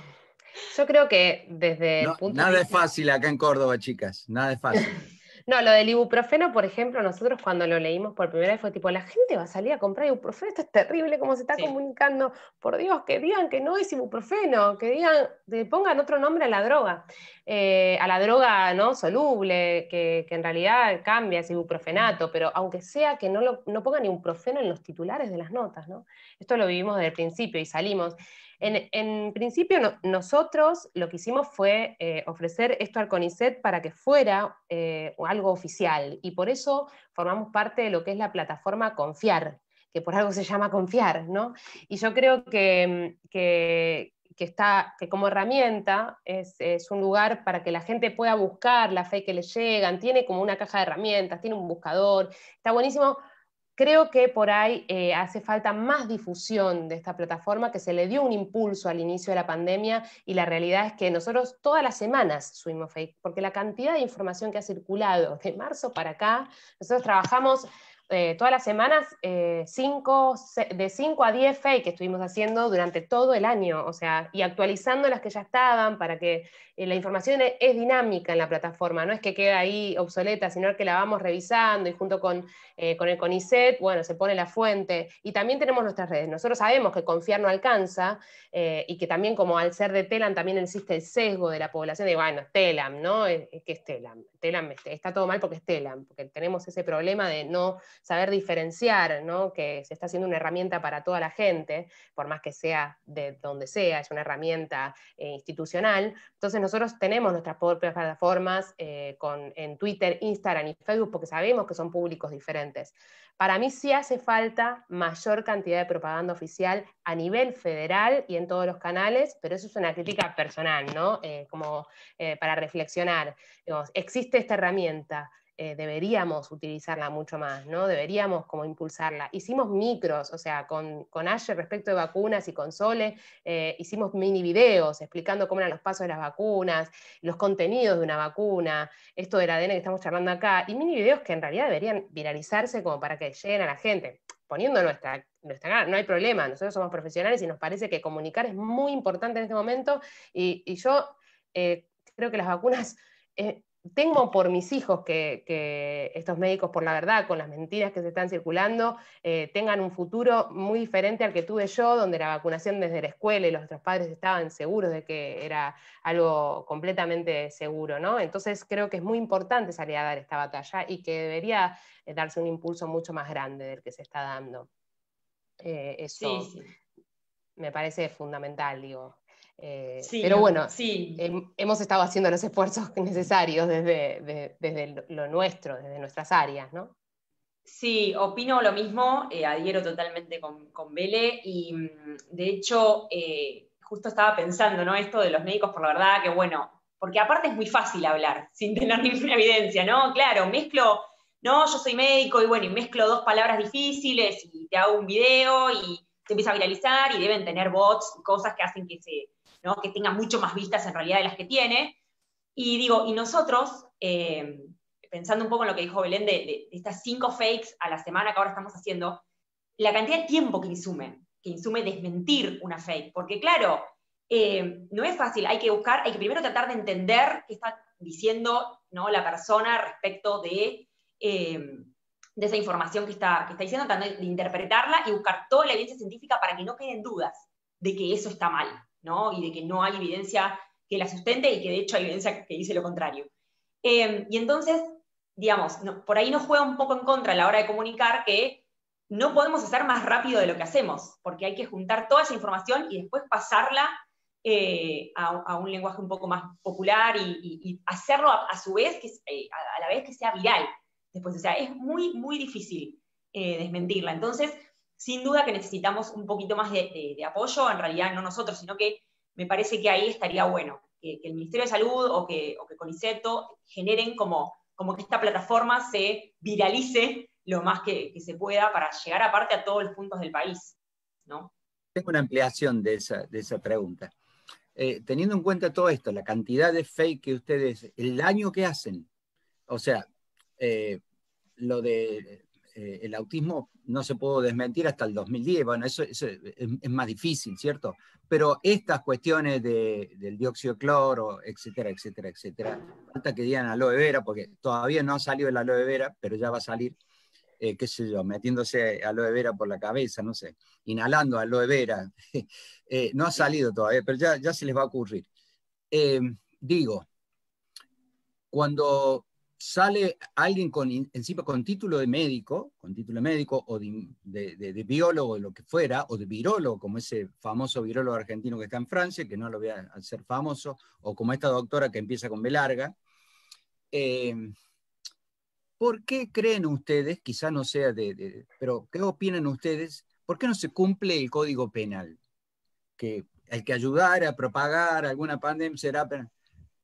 S3: Yo creo que desde el punto de
S1: nada
S3: vista...
S1: es fácil acá en Córdoba, chicas, nada es fácil.
S3: No, lo del ibuprofeno, por ejemplo, nosotros cuando lo leímos por primera vez fue tipo, la gente va a salir a comprar ibuprofeno, esto es terrible cómo se está comunicando, por Dios, que digan que no es ibuprofeno, que pongan otro nombre a la droga no soluble, que en realidad cambia, es ibuprofenato, pero aunque sea que no pongan ibuprofeno en los titulares de las notas, ¿no? Esto lo vivimos desde el principio y salimos. En principio nosotros lo que hicimos fue ofrecer esto al CONICET para que fuera algo oficial, y por eso formamos parte de lo que es la plataforma Confiar, que por algo se llama Confiar, ¿no? Y yo creo que que como herramienta es un lugar para que la gente pueda buscar la fake que le llegan, tiene como una caja de herramientas, tiene un buscador, está buenísimo. Creo que por ahí hace falta más difusión de esta plataforma, que se le dio un impulso al inicio de la pandemia, y la realidad es que nosotros todas las semanas subimos fake, porque la cantidad de información que ha circulado de marzo para acá, nosotros trabajamos todas las semanas de 5 a 10 fake que estuvimos haciendo durante todo el año, o sea, y actualizando las que ya estaban para que la información es dinámica en la plataforma, no es que queda ahí obsoleta, sino que la vamos revisando y junto con el CONICET, bueno, se pone la fuente, y también tenemos nuestras redes. Nosotros sabemos que confiar no alcanza, y que también, como al ser de TELAM, también existe el sesgo de la población de, bueno, TELAM, ¿no? ¿Qué es TELAM? TELAM está todo mal porque es TELAM, porque tenemos ese problema de no saber diferenciar, ¿no? Que se está haciendo una herramienta para toda la gente, por más que sea de donde sea, es una herramienta institucional. Entonces nosotros tenemos nuestras propias plataformas en Twitter, Instagram y Facebook, porque sabemos que son públicos diferentes. Para mí sí hace falta mayor cantidad de propaganda oficial a nivel federal y en todos los canales, pero eso es una crítica personal, ¿no? Para reflexionar. Digamos, existe esta herramienta, deberíamos utilizarla mucho más, ¿no? Deberíamos como impulsarla. Hicimos micros, o sea, con Aye respecto de vacunas y con Sole, hicimos mini videos explicando cómo eran los pasos de las vacunas, los contenidos de una vacuna, esto del ADN que estamos charlando acá, y mini videos que en realidad deberían viralizarse como para que lleguen a la gente, poniendo nuestra cara, no hay problema, nosotros somos profesionales y nos parece que comunicar es muy importante en este momento, y yo creo que las vacunas... temo por mis hijos que estos médicos, por la verdad, con las mentiras que se están circulando, tengan un futuro muy diferente al que tuve yo, donde la vacunación desde la escuela y los otros padres estaban seguros de que era algo completamente seguro, ¿no? Entonces creo que es muy importante salir a dar esta batalla y que debería darse un impulso mucho más grande del que se está dando. Eso
S4: Sí, sí.
S3: me parece fundamental, digo.
S4: Sí,
S3: pero bueno,
S4: sí.
S3: hemos estado haciendo los esfuerzos necesarios desde lo nuestro, desde nuestras áreas, ¿no?
S4: Sí, opino lo mismo, adhiero totalmente con Bele, y de hecho, justo estaba pensando, ¿no? Esto de los médicos, por la verdad, que bueno, porque aparte es muy fácil hablar sin tener ninguna evidencia, ¿no? Claro, mezclo, no, yo soy médico y bueno, y mezclo dos palabras difíciles y te hago un video y se empieza a viralizar y deben tener bots y cosas que hacen ¿no? Que tenga mucho más vistas en realidad de las que tiene. Y digo, y nosotros, pensando un poco en lo que dijo Belén de estas 5 fakes a la semana que ahora estamos haciendo, la cantidad de tiempo que insume desmentir una fake, porque claro, no es fácil, hay que primero tratar de entender qué está diciendo, ¿no? La persona respecto de esa información que está diciendo, tratando de interpretarla y buscar toda la evidencia científica para que no queden dudas de que eso está mal, ¿no? Y de que no hay evidencia que la sustente y que de hecho hay evidencia que dice lo contrario. Y entonces, digamos, por ahí nos juega un poco en contra a la hora de comunicar que no podemos hacer más rápido de lo que hacemos, porque hay que juntar toda esa información y después pasarla a un lenguaje un poco más popular y hacerlo a su vez, a la vez que sea viral. Después, o sea, es muy, muy difícil desmentirla. Entonces, sin duda que necesitamos un poquito más de apoyo, en realidad no nosotros, sino que me parece que ahí estaría bueno que el Ministerio de Salud o que CONICETO generen como que esta plataforma se viralice lo más que se pueda para llegar aparte a todos los puntos del país, ¿no?
S1: Tengo una ampliación de esa pregunta. Teniendo en cuenta todo esto, la cantidad de fake que ustedes, el daño que hacen, o sea, lo de el autismo no se pudo desmentir hasta el 2010, bueno, eso es más difícil, ¿cierto? Pero estas cuestiones del dióxido de cloro, etcétera, etcétera, etcétera, falta que digan aloe vera, porque todavía no ha salido el aloe vera, pero ya va a salir, qué sé yo, metiéndose aloe vera por la cabeza, no sé, inhalando aloe vera, no ha salido todavía, pero ya se les va a ocurrir. Digo, cuando sale alguien encima con título de médico o de biólogo, de lo que fuera, o de virólogo, como ese famoso virólogo argentino que está en Francia, que no lo voy a hacer famoso, o como esta doctora que empieza con B larga, ¿por qué creen ustedes, quizá no sea pero qué opinan ustedes, por qué no se cumple el Código Penal? Que el que ayudara a propagar alguna pandemia será...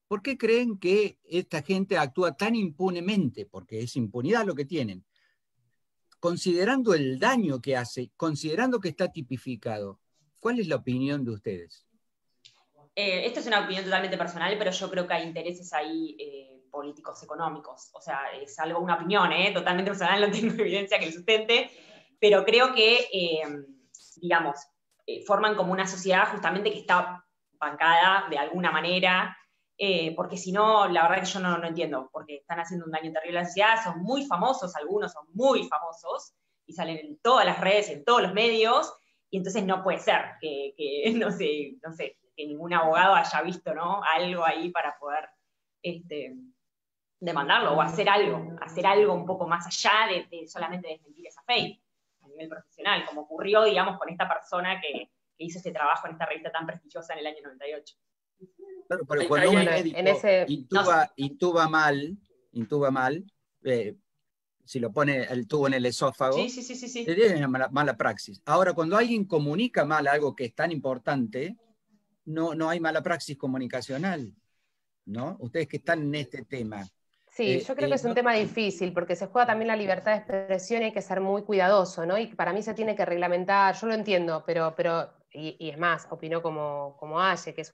S1: ¿Por qué creen que esta gente actúa tan impunemente? Porque es impunidad lo que tienen. Considerando el daño que hace, considerando que está tipificado, ¿cuál es la opinión de ustedes?
S4: Esto es una opinión totalmente personal, pero yo creo que hay intereses ahí políticos, económicos. O sea, es algo, una opinión, totalmente personal, no tengo evidencia que lo sustente, pero creo que, digamos, forman como una sociedad justamente que está bancada de alguna manera, porque si no, la verdad que yo no entiendo, porque están haciendo un daño terrible a la sociedad, son muy famosos, algunos son muy famosos, y salen en todas las redes, en todos los medios, y entonces no puede ser que no sé, que ningún abogado haya visto, ¿no?, algo ahí para poder demandarlo o hacer algo un poco más allá de solamente desmentir esa fake a nivel profesional, como ocurrió, digamos, con esta persona que hizo este trabajo en esta revista tan prestigiosa en el año 98.
S1: Claro, pero cuando un médico intuba mal, si lo pone el tubo en el esófago,
S4: sí.
S1: es una mala praxis. Ahora, cuando alguien comunica mal algo que es tan importante, no hay mala praxis comunicacional, ¿no? Ustedes que están en este tema.
S3: Sí, yo creo que es un tema difícil, porque se juega también la libertad de expresión y hay que ser muy cuidadoso, ¿no? Y para mí se tiene que reglamentar, yo lo entiendo, pero y es más, opino como Aye, que es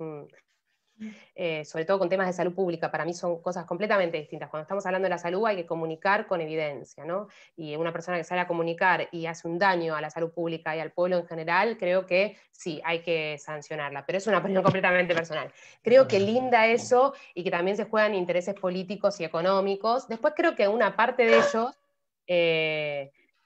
S3: sobre todo con temas de salud pública, para mí son cosas completamente distintas. Cuando estamos hablando de la salud hay que comunicar con evidencia, ¿no? Y una persona que sale a comunicar y hace un daño a la salud pública y al pueblo en general, creo que sí, hay que sancionarla, pero es una opinión completamente personal. Creo que linda eso y que también se juegan intereses políticos y económicos. Después creo que una parte de ellos...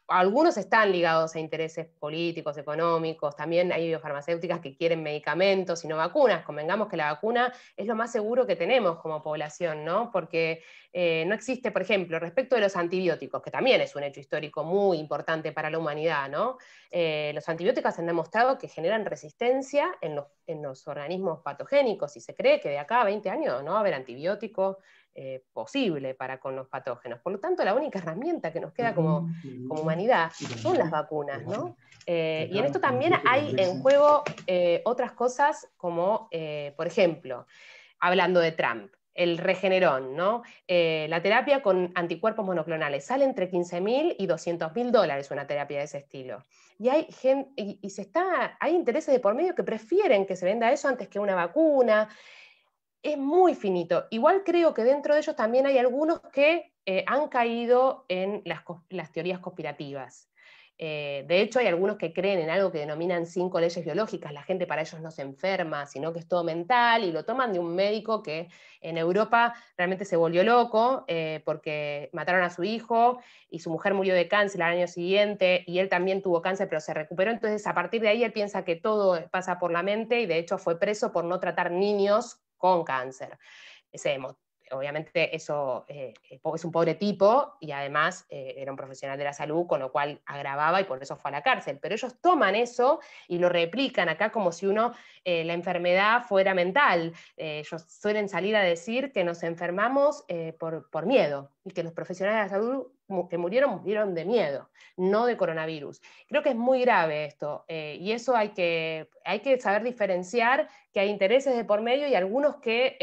S3: algunos están ligados a intereses políticos, económicos, también hay biofarmacéuticas que quieren medicamentos y no vacunas. Convengamos que la vacuna es lo más seguro que tenemos como población, ¿no? Porque no existe, por ejemplo, respecto de los antibióticos, que también es un hecho histórico muy importante para la humanidad, ¿no? Los antibióticos han demostrado que generan resistencia en los organismos patogénicos y se cree que de acá a 20 años no va a haber antibiótico posible para con los patógenos. Por lo tanto, la única herramienta que nos queda como humanidad son las vacunas, ¿no? Y en esto también hay en juego otras cosas como, por ejemplo, hablando de Trump, el Regeneron, ¿no? La terapia con anticuerpos monoclonales sale entre $15.000 y $200.000 una terapia de ese estilo. Y hay hay intereses de por medio que prefieren que se venda eso antes que una vacuna. Es muy finito. Igual creo que dentro de ellos también hay algunos que han caído en las teorías conspirativas. De hecho, hay algunos que creen en algo que denominan 5 leyes biológicas. La gente para ellos no se enferma, sino que es todo mental, y lo toman de un médico que en Europa realmente se volvió loco porque mataron a su hijo y su mujer murió de cáncer al año siguiente, y él también tuvo cáncer, pero se recuperó. Entonces, a partir de ahí, él piensa que todo pasa por la mente, y de hecho fue preso por no tratar niños con cáncer. Obviamente eso es un pobre tipo y además era un profesional de la salud, con lo cual agravaba y por eso fue a la cárcel. Pero ellos toman eso y lo replican acá como si la enfermedad fuera mental. Ellos suelen salir a decir que nos enfermamos por miedo y que los profesionales de la salud que murieron de miedo, no de coronavirus. Creo que es muy grave esto y eso hay que saber diferenciar, que hay intereses de por medio y algunos que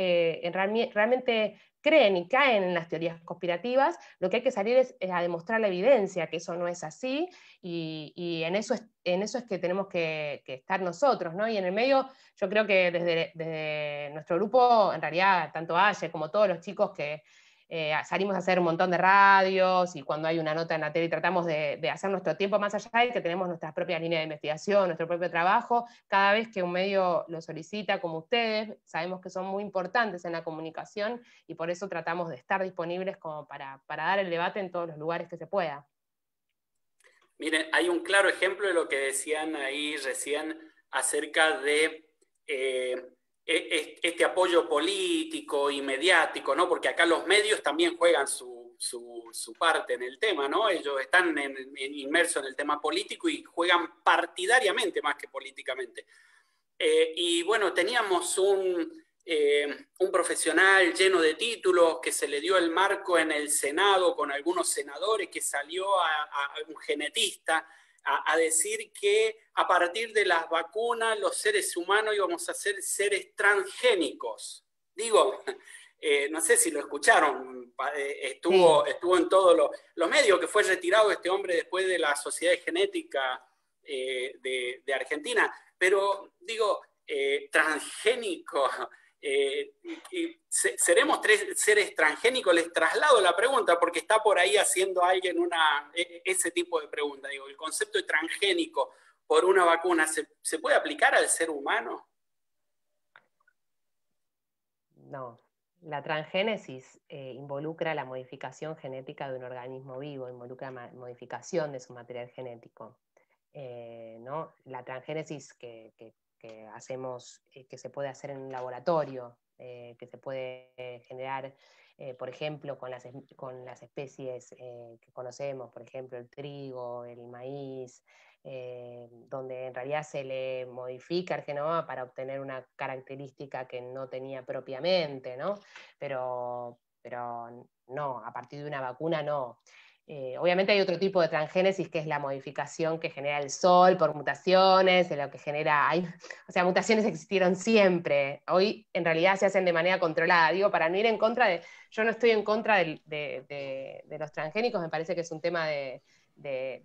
S3: realmente creen y caen en las teorías conspirativas. Lo que hay que salir es a demostrar la evidencia que eso no es así, y en eso es que tenemos que estar nosotros, ¿no? Y en el medio, yo creo que desde nuestro grupo, en realidad, tanto Aye como todos los chicos que salimos a hacer un montón de radios, y cuando hay una nota en la tele tratamos de hacer nuestro tiempo, más allá de que tenemos nuestras propias líneas de investigación, nuestro propio trabajo. Cada vez que un medio lo solicita, como ustedes, sabemos que son muy importantes en la comunicación, y por eso tratamos de estar disponibles como para dar el debate en todos los lugares que se pueda.
S2: Miren, hay un claro ejemplo de lo que decían ahí recién acerca de este apoyo político y mediático, ¿no? Porque acá los medios también juegan su parte en el tema, ¿no? Ellos están inmersos en el tema político y juegan partidariamente más que políticamente. Y bueno, teníamos un profesional lleno de títulos que se le dio el marco en el Senado con algunos senadores, que salió a un genetista a decir que a partir de las vacunas los seres humanos íbamos a ser seres transgénicos. Digo, no sé si lo escucharon, estuvo en todos los medios, que fue retirado este hombre después de la Sociedad de Genética de Argentina, pero digo, transgénico, ¿seremos seres transgénicos? Les traslado la pregunta porque está por ahí haciendo alguien ese tipo de pregunta. Digo, ¿el concepto de transgénico por una vacuna se puede aplicar al ser humano?
S3: No. La transgénesis involucra la modificación genética de un organismo vivo, involucra modificación de su material genético. ¿No? La transgénesis que hacemos, que se puede hacer en un laboratorio, que se puede generar, por ejemplo, con las especies que conocemos, por ejemplo, el trigo, el maíz, donde en realidad se le modifica el genoma para obtener una característica que no tenía propiamente, ¿no? Pero no, a partir de una vacuna no. Obviamente hay otro tipo de transgénesis que es la modificación que genera el sol por mutaciones, de lo que genera, o sea, mutaciones existieron siempre, hoy en realidad se hacen de manera controlada, digo, para no ir en contra yo no estoy en contra de los transgénicos, me parece que es un tema de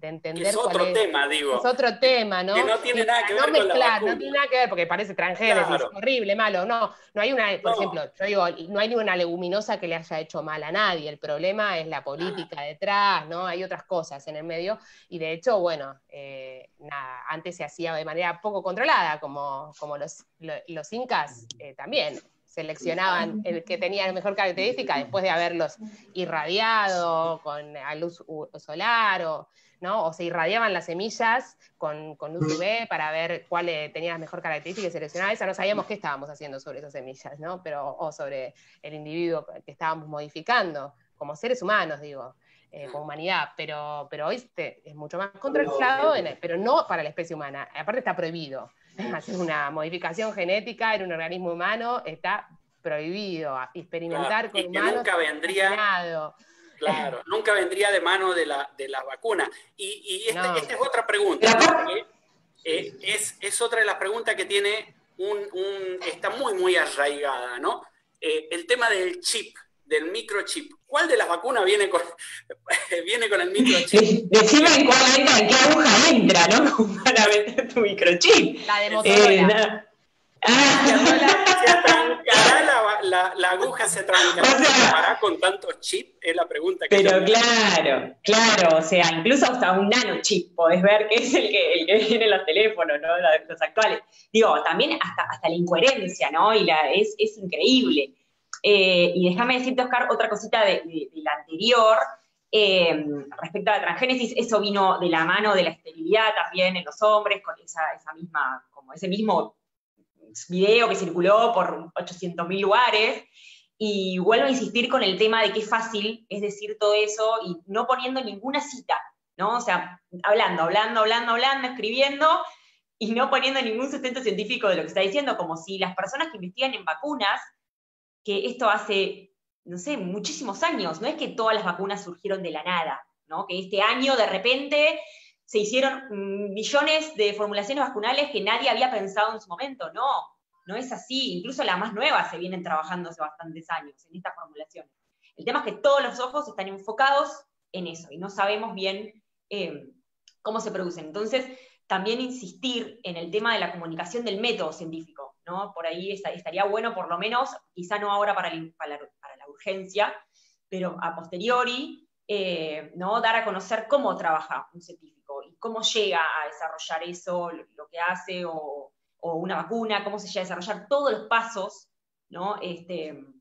S3: entender
S2: es otro tema, digo.
S3: Es otro tema, ¿no?
S2: Que no tiene nada que ver
S3: con la vacuna. No tiene nada que ver, porque parece transgénesis,
S2: claro.
S3: Horrible, malo. No hay una, por ejemplo, yo digo, no hay ninguna leguminosa que le haya hecho mal a nadie. El problema es la política detrás, ¿no? Hay otras cosas en el medio. Y de hecho, bueno, antes se hacía de manera poco controlada, como los incas también. Seleccionaban el que tenía la mejor característica después de haberlos irradiado a luz solar ¿no? O se irradiaban las semillas con luz UV para ver cuál tenía la mejor característica y seleccionaba esa. No sabíamos qué estábamos haciendo sobre esas semillas, ¿no? O sobre el individuo que estábamos modificando, como seres humanos, digo, como humanidad. Pero hoy es mucho más controlado, pero no para la especie humana. Aparte está prohibido. Hacer una modificación genética en un organismo humano está prohibido. Experimentar con humanos.
S2: Nunca vendría, claro, nunca vendría de mano de la vacuna. Y esta es otra pregunta. Es otra de las preguntas que tiene está muy, muy arraigada, ¿no? El tema del chip, del microchip. ¿Cuál de las vacunas viene con el microchip?
S4: Decime en qué aguja entra, ¿no? Para meter tu microchip.
S3: La de Motorola.
S2: Se atrancará la aguja, se atrancará con tantos chips, es la pregunta que
S4: pero claro, o sea, incluso hasta un nanochip podés ver que es el que viene en los teléfonos, ¿no? Los actuales. Digo, también hasta la incoherencia, ¿no? Y es increíble. Y déjame decirte, Oscar, otra cosita de la anterior, respecto a la transgénesis, eso vino de la mano de la esterilidad también en los hombres, con esa misma, como ese mismo video que circuló por 800.000 lugares, y vuelvo a insistir con el tema de qué fácil es decir todo eso y no poniendo ninguna cita, ¿no? O sea, hablando, escribiendo, y no poniendo ningún sustento científico de lo que está diciendo, como si las personas que investigan en vacunas, que esto hace, no sé, muchísimos años, no es que todas las vacunas surgieron de la nada, ¿no? Que este año de repente se hicieron millones de formulaciones vacunales que nadie había pensado en su momento. No es así. Incluso las más nuevas se vienen trabajando hace bastantes años en estas formulaciones. El tema es que todos los ojos están enfocados en eso y no sabemos bien cómo se producen. Entonces, también insistir en el tema de la comunicación del método científico, ¿no? Por ahí estaría bueno, por lo menos, quizá no ahora para la urgencia, pero a posteriori, ¿no? Dar a conocer cómo trabaja un científico y cómo llega a desarrollar eso, lo que hace, o una vacuna, cómo se llega a desarrollar todos los pasos, ¿no?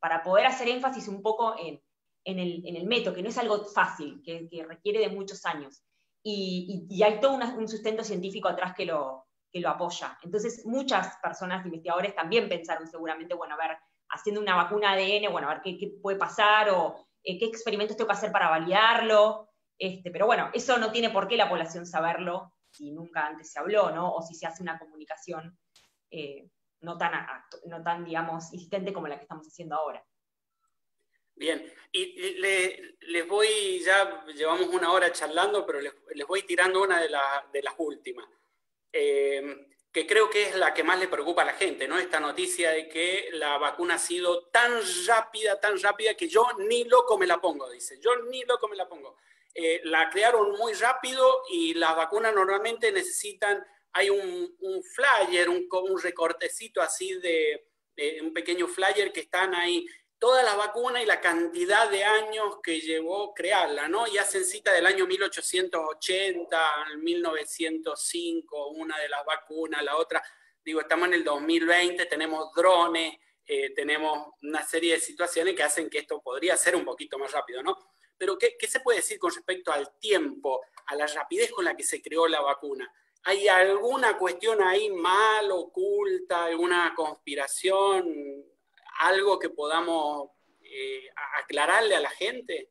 S4: Para poder hacer énfasis un poco en el método, que no es algo fácil, que requiere de muchos años. Y hay todo un sustento científico atrás que lo apoya. Entonces, muchas personas, investigadores, también pensaron seguramente, bueno, a ver, haciendo una vacuna ADN, bueno, a ver qué puede pasar, o qué experimentos tengo que hacer para validarlo. Pero bueno, eso no tiene por qué la población saberlo si nunca antes se habló, ¿no? O si se hace una comunicación no tan, digamos, insistente como la que estamos haciendo ahora.
S2: Bien, y les voy, ya llevamos una hora charlando, pero les les voy tirando una de las últimas, que creo que es la que más le preocupa a la gente, ¿no? Esta noticia de que la vacuna ha sido tan rápida que yo ni loco me la pongo, dice. Yo ni loco me la pongo. La crearon muy rápido y las vacunas normalmente necesitan, hay un flyer, un recortecito así de un pequeño flyer que están ahí, todas las vacunas y la cantidad de años que llevó crearla, ¿no? Y hacen cita del año 1880, al 1905, una de las vacunas, la otra, digo, estamos en el 2020, tenemos drones, tenemos una serie de situaciones que hacen que esto podría ser un poquito más rápido, ¿no? Pero ¿qué se puede decir con respecto al tiempo, a la rapidez con la que se creó la vacuna? ¿Hay alguna cuestión ahí mal oculta, alguna conspiración, algo que podamos aclararle a la gente?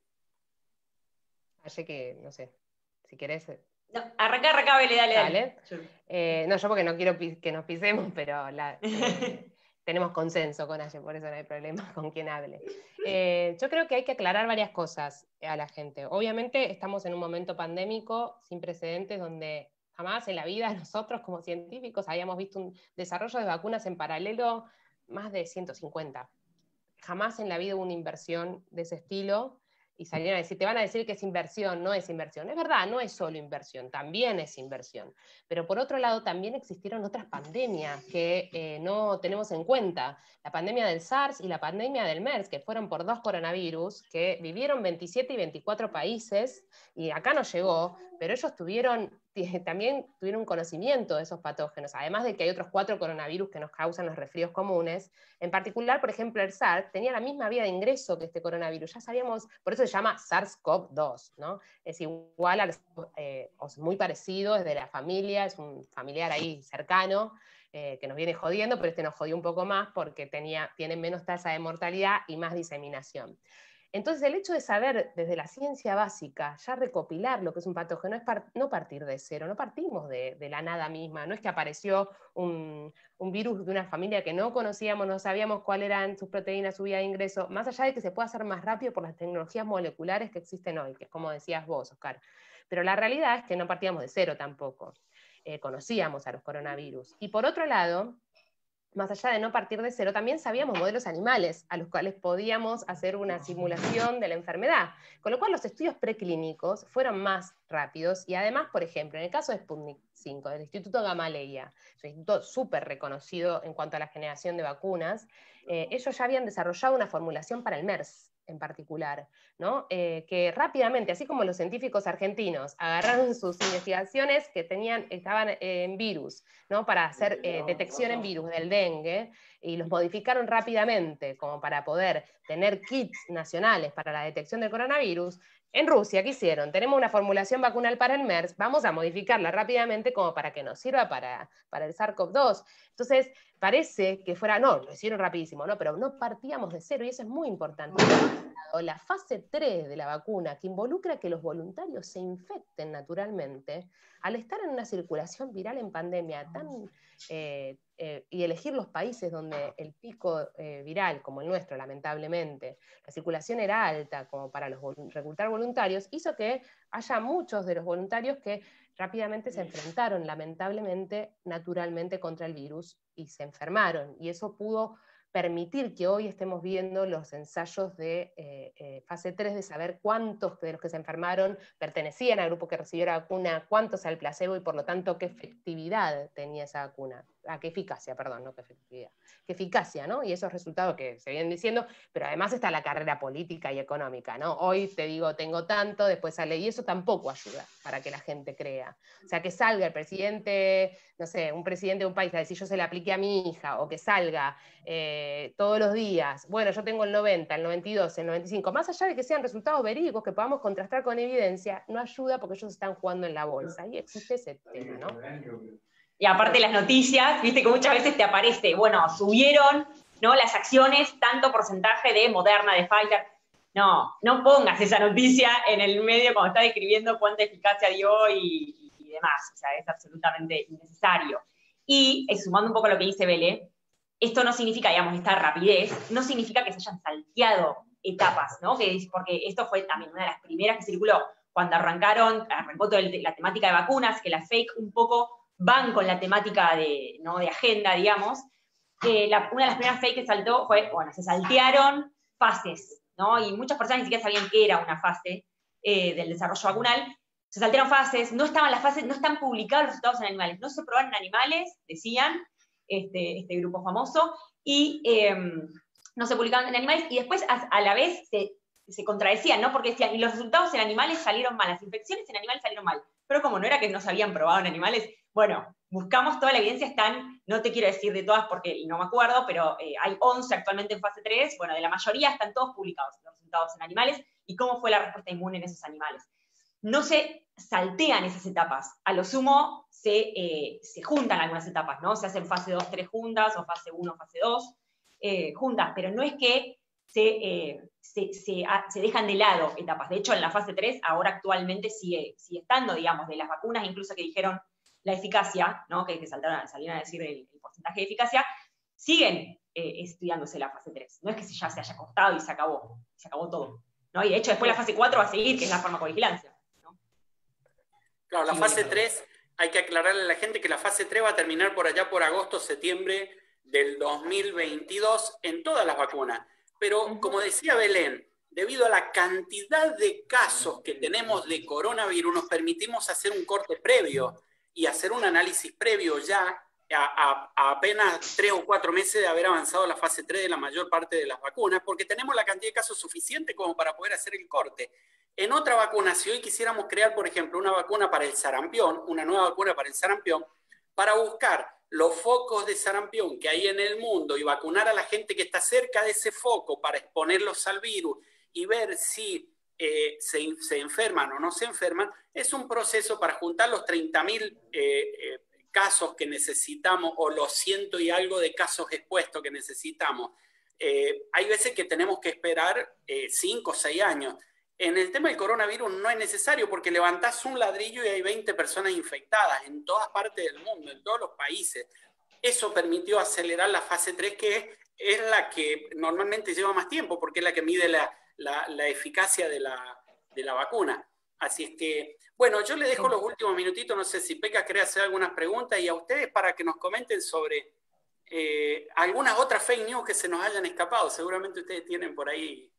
S3: Así que, no sé, si querés...
S4: No, arranca, Bele, dale.
S3: No, yo porque no quiero que nos pisemos, pero tenemos consenso con Aye, por eso no hay problema con quien hable. Yo creo que hay que aclarar varias cosas a la gente. Obviamente estamos en un momento pandémico sin precedentes donde jamás en la vida nosotros como científicos habíamos visto un desarrollo de vacunas en paralelo más de 150. Jamás en la vida hubo una inversión de ese estilo, y salieron a decir, te van a decir que es inversión, no es inversión. Es verdad, no es solo inversión, también es inversión. Pero por otro lado también existieron otras pandemias que no tenemos en cuenta. La pandemia del SARS y la pandemia del MERS, que fueron por 2 coronavirus, que vivieron 27 y 24 países, y acá no llegó, pero ellos también tuvieron conocimiento de esos patógenos, además de que hay otros 4 coronavirus que nos causan los resfríos comunes. En particular, por ejemplo, el SARS tenía la misma vía de ingreso que este coronavirus, ya sabíamos, por eso se llama SARS-CoV-2, ¿no? Es igual o es muy parecido, es de la familia, es un familiar ahí cercano, que nos viene jodiendo, pero este nos jodió un poco más porque tiene menos tasa de mortalidad y más diseminación. Entonces, el hecho de saber desde la ciencia básica, ya recopilar lo que es un patógeno, es no partir de cero, no partimos de la nada misma, no es que apareció un virus de una familia que no conocíamos, no sabíamos cuáles eran sus proteínas, su vía de ingreso, más allá de que se pueda hacer más rápido por las tecnologías moleculares que existen hoy, que es como decías vos, Oscar. Pero la realidad es que no partíamos de cero tampoco, conocíamos a los coronavirus. Y por otro lado, más allá de no partir de cero, también sabíamos modelos animales a los cuales podíamos hacer una simulación de la enfermedad, con lo cual los estudios preclínicos fueron más rápidos, y además, por ejemplo, en el caso de Sputnik 5, del Instituto Gamaleya, un instituto súper reconocido en cuanto a la generación de vacunas, ellos ya habían desarrollado una formulación para el MERS, en particular, ¿no? Que rápidamente, así como los científicos argentinos agarraron sus investigaciones que estaban en virus, ¿no? Para hacer detección en virus del dengue, y los modificaron rápidamente como para poder tener kits nacionales para la detección del coronavirus. En Rusia, ¿qué hicieron? Tenemos una formulación vacunal para el MERS, vamos a modificarla rápidamente como para que nos sirva para el SARS-CoV-2. Entonces, parece que lo hicieron rapidísimo, ¿no? Pero no partíamos de cero, y eso es muy importante. La fase 3 de la vacuna, que involucra que los voluntarios se infecten naturalmente, al estar en una circulación viral en pandemia y elegir los países donde el pico viral, como el nuestro, lamentablemente, la circulación era alta como para reclutar voluntarios, hizo que haya muchos de los voluntarios que rápidamente se enfrentaron, lamentablemente, naturalmente contra el virus, y se enfermaron, y eso pudo permitir que hoy estemos viendo los ensayos de fase 3, de saber cuántos de los que se enfermaron pertenecían al grupo que recibió la vacuna, cuántos al placebo, y por lo tanto qué efectividad tenía esa vacuna. Qué eficacia, perdón, no qué efectividad. Qué eficacia, ¿no? Y esos resultados que se vienen diciendo, pero además está la carrera política y económica, ¿no? Hoy te digo, tengo tanto, después sale, y eso tampoco ayuda para que la gente crea. O sea, que salga el presidente, no sé, un presidente de un país a decir yo se la apliqué a mi hija, o que salga todos los días, bueno, yo tengo el 90, el 92, el 95, más allá de que sean resultados verídicos que podamos contrastar con evidencia, no ayuda porque ellos están jugando en la bolsa, y existe ese tema, ¿no?
S4: Y aparte las noticias, viste que muchas veces te aparece, bueno, subieron, ¿no?, las acciones, tanto porcentaje de Moderna, de Pfizer. No pongas esa noticia en el medio cuando estás describiendo cuánta eficacia dio y demás. O sea, es absolutamente innecesario. Y sumando un poco lo que dice Bele, esto no significa, digamos, esta rapidez, no significa que se hayan salteado etapas, ¿no? Porque esto fue también una de las primeras que circuló. cuando arrancó toda la temática de vacunas, que las fake un poco van con la temática de agenda, digamos. Una de las primeras fake que saltó fue, bueno, se saltearon fases, ¿no? Y muchas personas ni siquiera sabían qué era una fase del desarrollo vacunal. Se saltearon fases, no estaban las fases, no están publicados los resultados en animales, no se probaron en animales, decían este grupo famoso, y no se publicaban en animales, y después a la vez se contradecían, ¿no? Porque decían, y los resultados en animales salieron mal, las infecciones en animales salieron mal. Pero como no era que no se habían probado en animales, bueno, buscamos toda la evidencia, no te quiero decir de todas porque no me acuerdo, pero hay 11 actualmente en fase 3, bueno, de la mayoría están todos publicados los resultados en animales, y cómo fue la respuesta inmune en esos animales. No se saltean esas etapas, a lo sumo se juntan algunas etapas, ¿no? Se hacen fase 2, 3 juntas, o fase 1, fase 2 juntas, pero no es que se dejan de lado etapas. De hecho, en la fase 3, ahora actualmente sigue estando, digamos, de las vacunas, incluso que dijeron la eficacia, ¿no? que salieron a decir el porcentaje de eficacia, siguen estudiándose la fase 3. No es que ya se haya cortado y se acabó todo, ¿no? Y de hecho, después la fase 4 va a seguir, que es la farmacovigilancia, ¿no?
S2: Claro, la fase 3, hay que aclararle a la gente que la fase 3 va a terminar por allá por agosto, septiembre del 2022 en todas las vacunas. Pero, como decía Belén, debido a la cantidad de casos que tenemos de coronavirus, nos permitimos hacer un corte previo y hacer un análisis previo ya a apenas 3 o 4 meses de haber avanzado la fase 3 de la mayor parte de las vacunas, porque tenemos la cantidad de casos suficiente como para poder hacer el corte. En otra vacuna, si hoy quisiéramos crear, por ejemplo, una vacuna para el sarampión, una nueva vacuna para el sarampión, para buscar los focos de sarampión que hay en el mundo y vacunar a la gente que está cerca de ese foco para exponerlos al virus y ver si se enferman o no se enferman, es un proceso para juntar los 30.000 casos que necesitamos o los 100 y algo de casos expuestos que necesitamos. Hay veces que tenemos que esperar 5 o 6 años. En el tema del coronavirus no es necesario porque levantás un ladrillo y hay 20 personas infectadas en todas partes del mundo, en todos los países. Eso permitió acelerar la fase 3, que es la que normalmente lleva más tiempo porque es la que mide la eficacia de la vacuna. Así es que, bueno, yo le dejo los últimos minutitos, no sé si Peca quiere hacer algunas preguntas y a ustedes para que nos comenten sobre algunas otras fake news que se nos hayan escapado. Seguramente ustedes tienen por ahí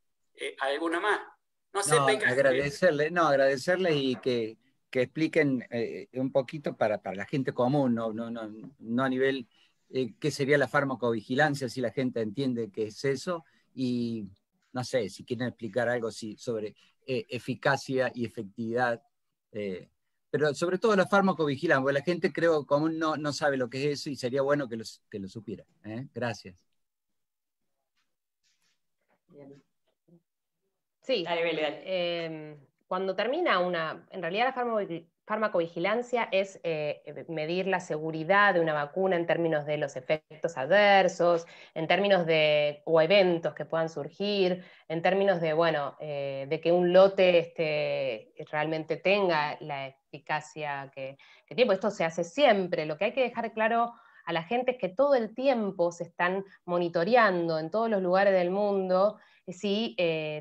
S2: alguna más. No sé, Peca.
S1: Agradecerles y que expliquen un poquito para la gente común, no a nivel qué sería la farmacovigilancia, si la gente entiende qué es eso, y no sé, si quieren explicar algo sobre eficacia y efectividad, pero sobre todo la farmacovigilancia, porque la gente creo común no sabe lo que es eso y sería bueno que lo supiera. Gracias.
S3: Sí, dale. Cuando termina en realidad la farmacovigilancia es medir la seguridad de una vacuna en términos de los efectos adversos, en términos o eventos que puedan surgir, en términos de que un lote realmente tenga la eficacia que tiene, porque esto se hace siempre. Lo que hay que dejar claro a la gente es que todo el tiempo se están monitoreando en todos los lugares del mundo si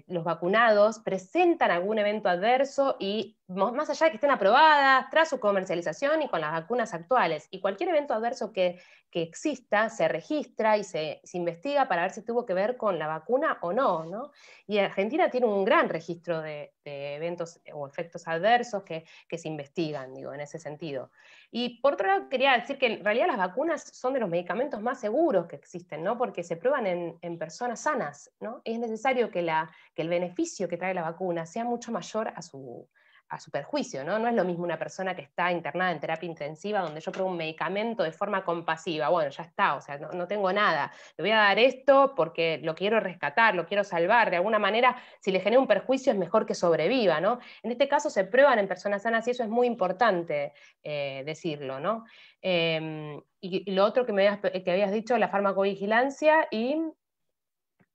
S3: los vacunados presentan algún evento adverso y más allá de que estén aprobadas, tras su comercialización y con las vacunas actuales. Y cualquier evento adverso que exista se registra y se investiga para ver si tuvo que ver con la vacuna o no, ¿no? Y Argentina tiene un gran registro de eventos o efectos adversos que se investigan, digo, en ese sentido. Y por otro lado, quería decir que en realidad las vacunas son de los medicamentos más seguros que existen, ¿no? Porque se prueban en personas sanas, ¿no? Es necesario que el beneficio que trae la vacuna sea mucho mayor a su perjuicio, ¿no? No es lo mismo una persona que está internada en terapia intensiva donde yo pruebo un medicamento de forma compasiva, bueno, ya está, o sea, no tengo nada, le voy a dar esto porque lo quiero rescatar, lo quiero salvar, de alguna manera, si le genera un perjuicio es mejor que sobreviva, ¿no? En este caso se prueban en personas sanas y eso es muy importante decirlo, ¿no? Y lo otro que habías dicho, la farmacovigilancia y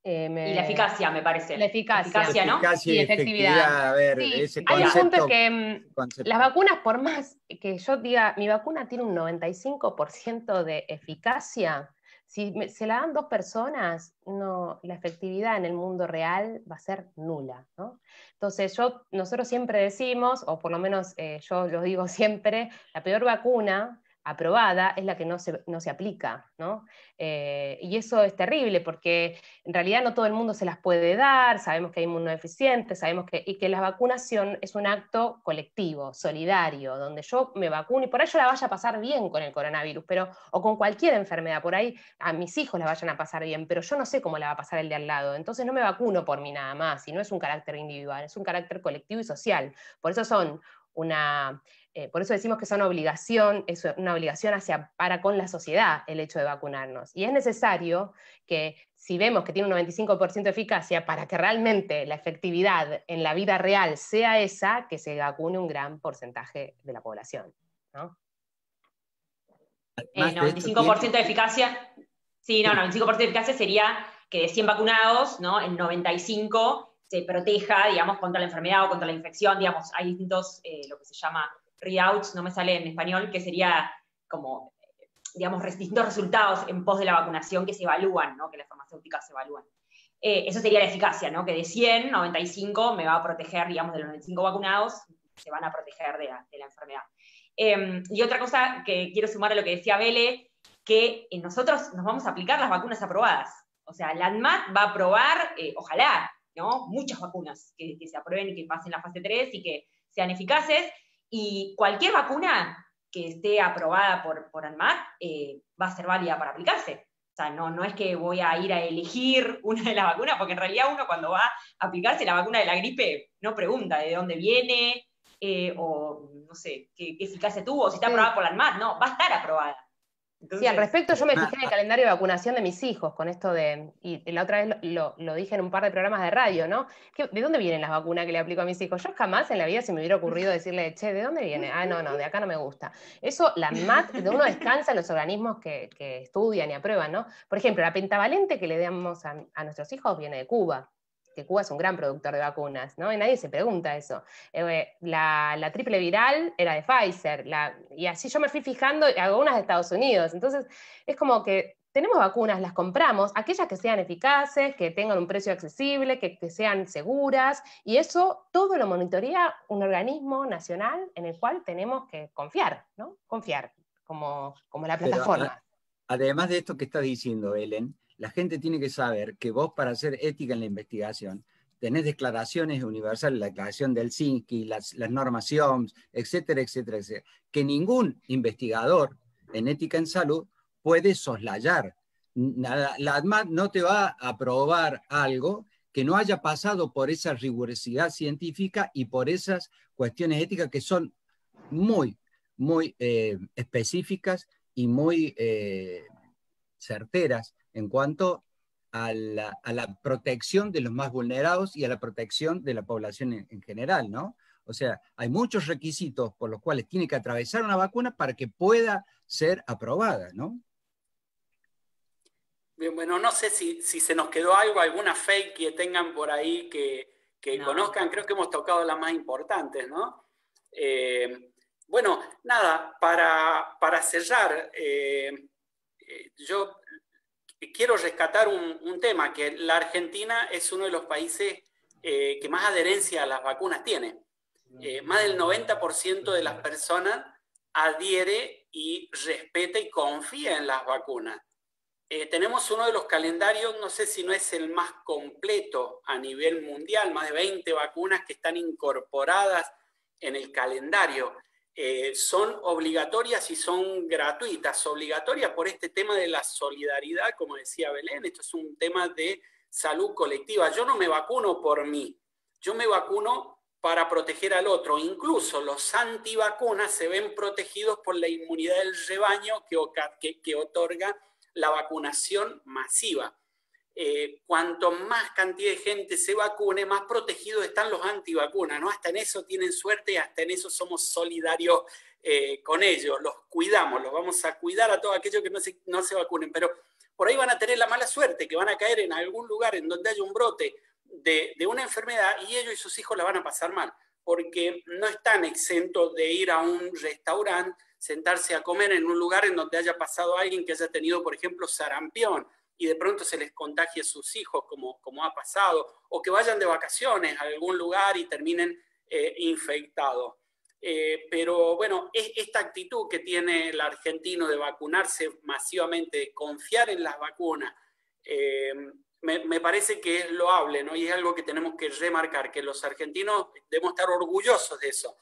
S4: la eficacia, me parece.
S3: La eficacia, ¿no?
S1: Eficacia y efectividad. A ver,
S3: sí,
S1: ese
S3: hay un punto que
S1: concepto.
S3: las vacunas, por más que yo diga, mi vacuna tiene un 95% de eficacia, Si se la dan 2 personas, no, la efectividad en el mundo real va a ser nula, ¿no? Entonces nosotros siempre decimos, o por lo menos yo lo digo siempre, la peor vacuna aprobada es la que no se aplica, ¿no? Y eso es terrible porque en realidad no todo el mundo se las puede dar, sabemos que hay inmunodeficientes, y que la vacunación es un acto colectivo, solidario, donde yo me vacuno y por ahí yo la vaya a pasar bien con el coronavirus, o con cualquier enfermedad, por ahí a mis hijos la vayan a pasar bien, pero yo no sé cómo la va a pasar el de al lado, entonces no me vacuno por mí nada más, y no es un carácter individual, es un carácter colectivo y social. Por eso por eso decimos que es una obligación para con la sociedad el hecho de vacunarnos. Y es necesario que, si vemos que tiene un 95% de eficacia, para que realmente la efectividad en la vida real sea esa, que se vacune un gran porcentaje de la población, ¿no?
S4: 95% de eficacia. Sí, no, 95% de eficacia sería que de 100 vacunados, ¿no? En 95 se proteja, digamos, contra la enfermedad o contra la infección, digamos, hay distintos, lo que se llama readouts, no me sale en español, que sería como, digamos, distintos resultados en pos de la vacunación que se evalúan, ¿no? Que las farmacéuticas se evalúan. Eso sería la eficacia, ¿no? Que de 100, 95 me va a proteger, digamos, de los 95 vacunados, se van a proteger de la enfermedad. Y otra cosa que quiero sumar a lo que decía Bele, que nosotros nos vamos a aplicar las vacunas aprobadas. O sea, la ANMAT va a aprobar, ojalá, ¿no? Muchas vacunas que se aprueben y que pasen la fase 3 y que sean eficaces. Y cualquier vacuna que esté aprobada por ANMAT va a ser válida para aplicarse. O sea, no es que voy a ir a elegir una de las vacunas, porque en realidad uno cuando va a aplicarse la vacuna de la gripe no pregunta de dónde viene, o no sé, qué eficacia tuvo, o si está aprobada por la ANMAT, no, va a estar aprobada. Entonces,
S3: sí, al respecto yo me fijé en el calendario de vacunación de mis hijos con esto y la otra vez lo dije en un par de programas de radio, ¿no? ¿De dónde vienen las vacunas que le aplico a mis hijos? Yo jamás en la vida se me hubiera ocurrido decirle, che, ¿de dónde viene? Ah, no, de acá no me gusta. Eso, la ANMAT, de uno descansa en los organismos que estudian y aprueban, ¿no? Por ejemplo, la pentavalente que le damos a nuestros hijos viene de Cuba, que Cuba es un gran productor de vacunas, ¿no? Y nadie se pregunta eso. La triple viral era de Pfizer, y así yo me fui fijando, algunas de Estados Unidos. Entonces, es como que tenemos vacunas, las compramos, aquellas que sean eficaces, que tengan un precio accesible, que sean seguras, y eso todo lo monitorea un organismo nacional en el cual tenemos que confiar, ¿no? Confiar, como la plataforma.
S1: Pero, además de esto que estás diciendo, Ellen, la gente tiene que saber que vos, para hacer ética en la investigación, tenés declaraciones universales, la declaración del Helsinki, las normas OMS, etcétera, etcétera, etcétera, que ningún investigador en ética en salud puede soslayar. La ANMAT no te va a aprobar algo que no haya pasado por esa rigurosidad científica y por esas cuestiones éticas que son muy, muy específicas y muy certeras en cuanto a la protección de los más vulnerados y a la protección de la población en general, ¿no? O sea, hay muchos requisitos por los cuales tiene que atravesar una vacuna para que pueda ser aprobada, ¿no?
S2: Bien, bueno, no sé si se nos quedó algo, alguna fake que tengan por ahí que no conozcan. Creo que hemos tocado las más importantes, ¿no? Bueno, nada, para cerrar, yo quiero rescatar un tema, que la Argentina es uno de los países que más adherencia a las vacunas tiene. Más del 90% de las personas adhiere y respeta y confía en las vacunas. Tenemos uno de los calendarios, no sé si no es el más completo a nivel mundial, más de 20 vacunas que están incorporadas en el calendario. Son obligatorias y son gratuitas. Obligatorias por este tema de la solidaridad, como decía Belén, esto es un tema de salud colectiva. Yo no me vacuno por mí, yo me vacuno para proteger al otro. Incluso los antivacunas se ven protegidos por la inmunidad del rebaño que otorga la vacunación masiva. Cuanto más cantidad de gente se vacune, más protegidos están los antivacunas, ¿no? Hasta en eso tienen suerte y hasta en eso somos solidarios con ellos. Los cuidamos, los vamos a cuidar a todos aquellos que no se vacunen, pero por ahí van a tener la mala suerte, que van a caer en algún lugar en donde haya un brote de una enfermedad y ellos y sus hijos la van a pasar mal, porque no están exentos de ir a un restaurante sentarse a comer en un lugar en donde haya pasado alguien que haya tenido, por ejemplo, sarampión, y de pronto se les contagie a sus hijos, como ha pasado, o que vayan de vacaciones a algún lugar y terminen infectados. Pero bueno, esta actitud que tiene el argentino de vacunarse masivamente, de confiar en las vacunas, me parece que es loable, ¿no? Y es algo que tenemos que remarcar, que los argentinos debemos estar orgullosos de eso.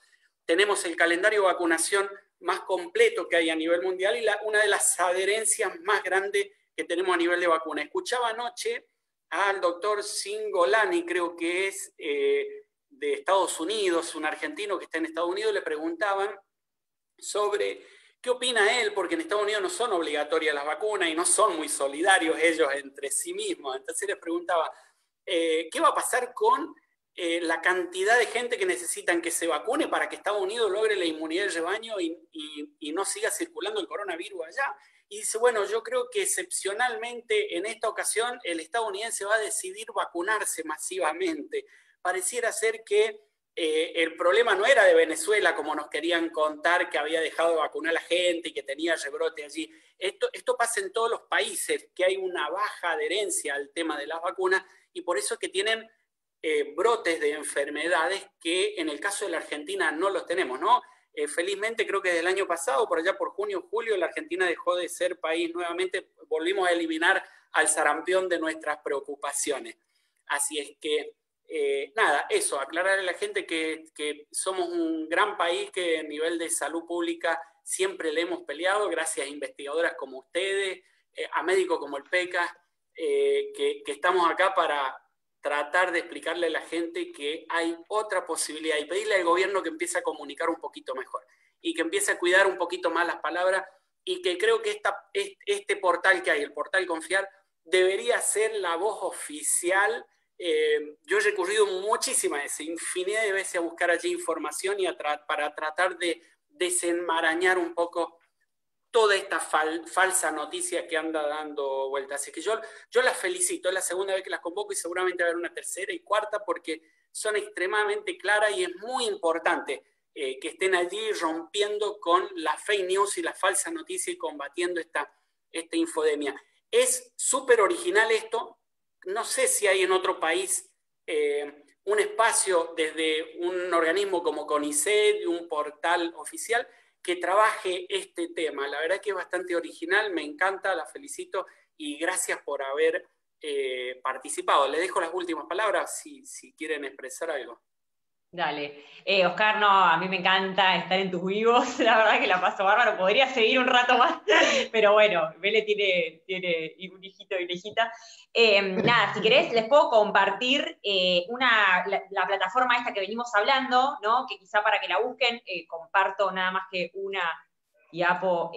S2: Tenemos el calendario de vacunación más completo que hay a nivel mundial y una de las adherencias más grandes que tenemos a nivel de vacuna. Escuchaba anoche al doctor Cingolani, creo que es de Estados Unidos, un argentino que está en Estados Unidos, le preguntaban sobre qué opina él, porque en Estados Unidos no son obligatorias las vacunas y no son muy solidarios ellos entre sí mismos. Entonces les preguntaba, ¿qué va a pasar con la cantidad de gente que necesitan que se vacune para que Estados Unidos logre la inmunidad del rebaño y no siga circulando el coronavirus allá? Y dice, bueno, yo creo que excepcionalmente en esta ocasión el estadounidense va a decidir vacunarse masivamente. Pareciera ser que el problema no era de Venezuela, como nos querían contar, que había dejado de vacunar a la gente y que tenía rebrote allí. Esto pasa en todos los países, que hay una baja adherencia al tema de las vacunas y por eso es que tienen brotes de enfermedades que en el caso de la Argentina no los tenemos, ¿no? Felizmente creo que desde el año pasado, por allá por junio, julio, la Argentina dejó de ser país nuevamente, volvimos a eliminar al sarampión de nuestras preocupaciones. Así es que, nada, eso, aclararle a la gente que somos un gran país que a nivel de salud pública siempre le hemos peleado, gracias a investigadoras como ustedes, a médicos como el PECA, que estamos acá para tratar de explicarle a la gente que hay otra posibilidad y pedirle al gobierno que empiece a comunicar un poquito mejor y que empiece a cuidar un poquito más las palabras y que creo que este portal que hay, el portal Confiar, debería ser la voz oficial. Yo he recurrido muchísimas veces, infinidad de veces a buscar allí información y para tratar de desenmarañar un poco toda esta falsa noticia que anda dando vueltas. Así que yo las felicito, es la segunda vez que las convoco y seguramente va a haber una tercera y cuarta porque son extremadamente claras y es muy importante que estén allí rompiendo con la fake news y la falsa noticia y combatiendo esta infodemia. Es súper original esto, no sé si hay en otro país un espacio desde un organismo como CONICET, un portal oficial, que trabaje este tema. La verdad que es bastante original, me encanta, la felicito y gracias por haber participado. Le dejo las últimas palabras si quieren expresar algo.
S4: Dale. Oscar, no, a mí me encanta estar en tus vivos, la verdad que la paso bárbaro, podría seguir un rato más, pero bueno, Vele tiene un hijito y una hijita. Nada, si querés les puedo compartir la plataforma esta que venimos hablando, ¿no? Que quizá para que la busquen, comparto nada más que una diapo,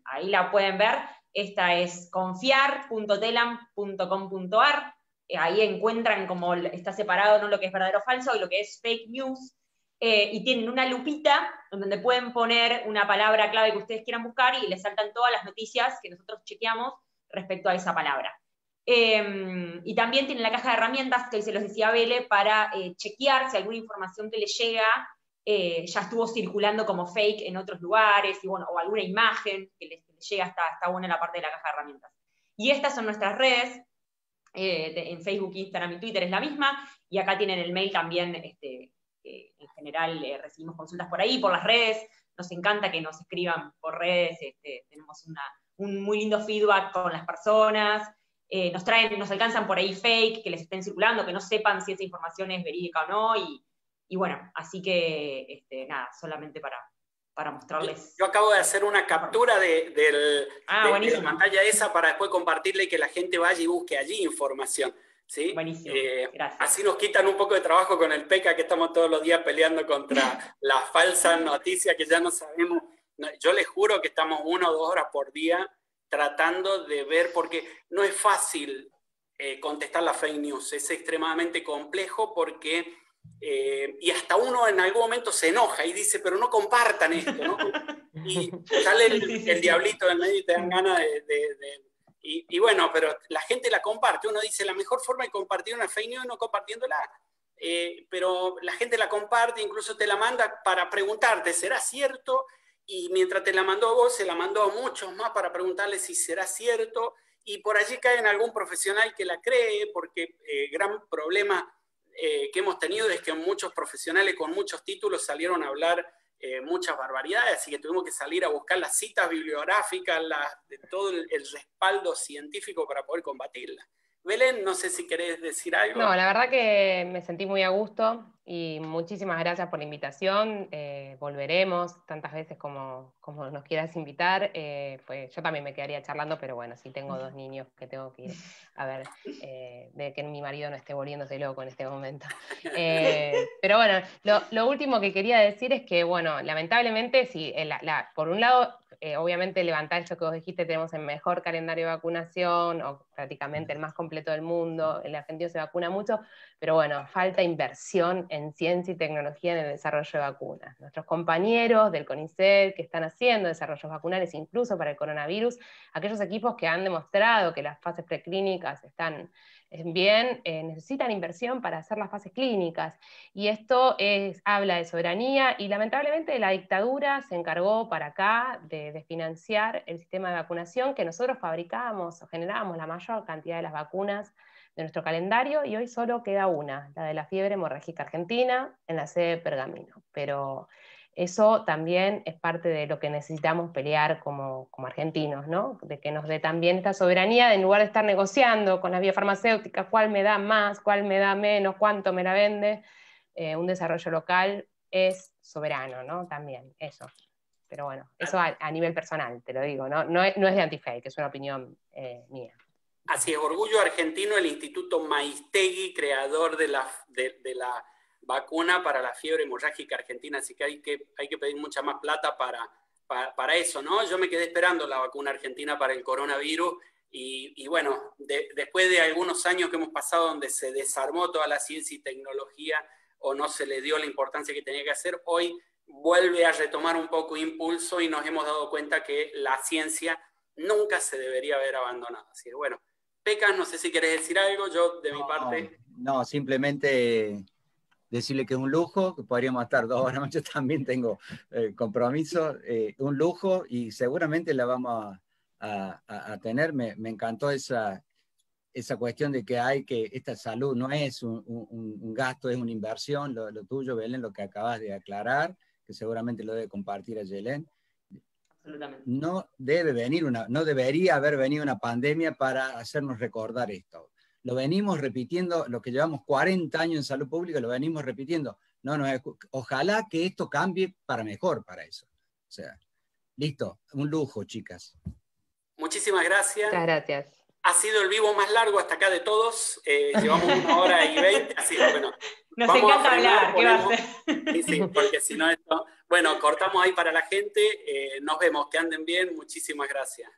S4: ahí la pueden ver. Esta es confiar.telam.com.ar. Ahí encuentran como está separado, ¿no?, lo que es verdadero o falso y lo que es fake news, y tienen una lupita donde pueden poner una palabra clave que ustedes quieran buscar y les saltan todas las noticias que nosotros chequeamos respecto a esa palabra. Y también tienen la caja de herramientas que se los decía Vele para chequear si alguna información que les llega ya estuvo circulando como fake en otros lugares, y bueno, o alguna imagen que les llega, está buena la parte de la caja de herramientas. Y estas son nuestras redes. En Facebook, Instagram y Twitter es la misma, y acá tienen el mail también, en general recibimos consultas por ahí, por las redes, nos encanta que nos escriban por redes, tenemos un muy lindo feedback con las personas, nos alcanzan por ahí fake, que les estén circulando, que no sepan si esa información es verídica o no, y bueno, así que nada, solamente para mostrarles.
S2: Yo acabo de hacer una captura de la pantalla esa para después compartirle y que la gente vaya y busque allí información. ¿Sí?
S4: Buenísimo, gracias.
S2: Así nos quitan un poco de trabajo con el PECA, que estamos todos los días peleando contra la falsa noticia que ya no sabemos. Yo les juro que estamos 1 o 2 horas por día tratando de ver, porque no es fácil contestar la fake news, es extremadamente complejo porque... y hasta uno en algún momento se enoja y dice, pero no compartan esto, ¿no? Y sale el diablito del medio y te dan ganas y bueno, pero la gente la comparte. Uno dice, la mejor forma de compartir una fake news es no compartiéndola, pero la gente la comparte, incluso te la manda para preguntarte, ¿será cierto? y mientras te la mandó a vos, se la mandó a muchos más para preguntarle si será cierto, y por allí cae en algún profesional que la cree, porque gran problema que hemos tenido es que muchos profesionales con muchos títulos salieron a hablar muchas barbaridades, así que tuvimos que salir a buscar las citas bibliográficas, de todo el respaldo científico para poder combatirla. Belén, no sé si querés decir algo.
S3: No, la verdad que me sentí muy a gusto y muchísimas gracias por la invitación. Volveremos tantas veces como nos quieras invitar. Pues yo también me quedaría charlando, pero bueno, sí tengo 2 niños que tengo que ir a ver, de que mi marido no esté volviéndose loco en este momento. Pero bueno, lo último que quería decir es que, bueno, lamentablemente, sí, por un lado, obviamente levantar esto que vos dijiste, tenemos el mejor calendario de vacunación, o prácticamente el más completo del mundo, el argentino se vacuna mucho, pero bueno, falta inversión en ciencia y tecnología en el desarrollo de vacunas. Nuestros compañeros del CONICET que están haciendo desarrollos vacunales, incluso para el coronavirus, aquellos equipos que han demostrado que las fases preclínicas están bien, necesitan inversión para hacer las fases clínicas, y esto habla de soberanía, y lamentablemente la dictadura se encargó para acá de desfinanciar el sistema de vacunación que nosotros fabricábamos o generábamos la mayor cantidad de las vacunas de nuestro calendario, y hoy solo queda una, la de la fiebre hemorrágica argentina, en la sede de Pergamino. Pero eso también es parte de lo que necesitamos pelear como argentinos, ¿no? De que nos dé también esta soberanía, en lugar de estar negociando con las biofarmacéuticas, cuál me da más, cuál me da menos, cuánto me la vende. Un desarrollo local es soberano, ¿no? También, eso. Pero bueno, eso a nivel personal, te lo digo, no es de Antifake, es una opinión mía.
S2: Así es, orgullo argentino, el Instituto Maistegui, creador de la vacuna para la fiebre hemorrágica argentina, así que hay que pedir mucha más plata para eso, ¿no? Yo me quedé esperando la vacuna argentina para el coronavirus, y bueno, después de algunos años que hemos pasado donde se desarmó toda la ciencia y tecnología, o no se le dio la importancia que tenía que hacer, hoy vuelve a retomar un poco impulso, y nos hemos dado cuenta que la ciencia nunca se debería haber abandonado. Así que bueno, Pecas, no sé si querés decir algo. Yo, de mi parte...
S1: No, simplemente decirle que es un lujo, que podríamos estar 2 horas más, yo también tengo compromiso, un lujo, y seguramente la vamos a tener. Me encantó esa cuestión de que esta salud no es un gasto, es una inversión, lo tuyo, Belén, lo que acabas de aclarar, que seguramente lo debe compartir a Yelén. No debería haber venido una pandemia para hacernos recordar esto. Lo venimos repitiendo, lo que llevamos 40 años en salud pública, lo venimos repitiendo. Ojalá que esto cambie para mejor para eso. O sea, listo, un lujo, chicas.
S2: Muchísimas gracias.
S3: Muchas gracias.
S2: Ha sido el vivo más largo hasta acá de todos. Llevamos 1 hora y 20, así que bueno.
S4: Nos encanta hablar, ¿qué va a hacer?
S2: Sí, porque si no esto... Bueno, cortamos ahí para la gente. Nos vemos, que anden bien. Muchísimas gracias.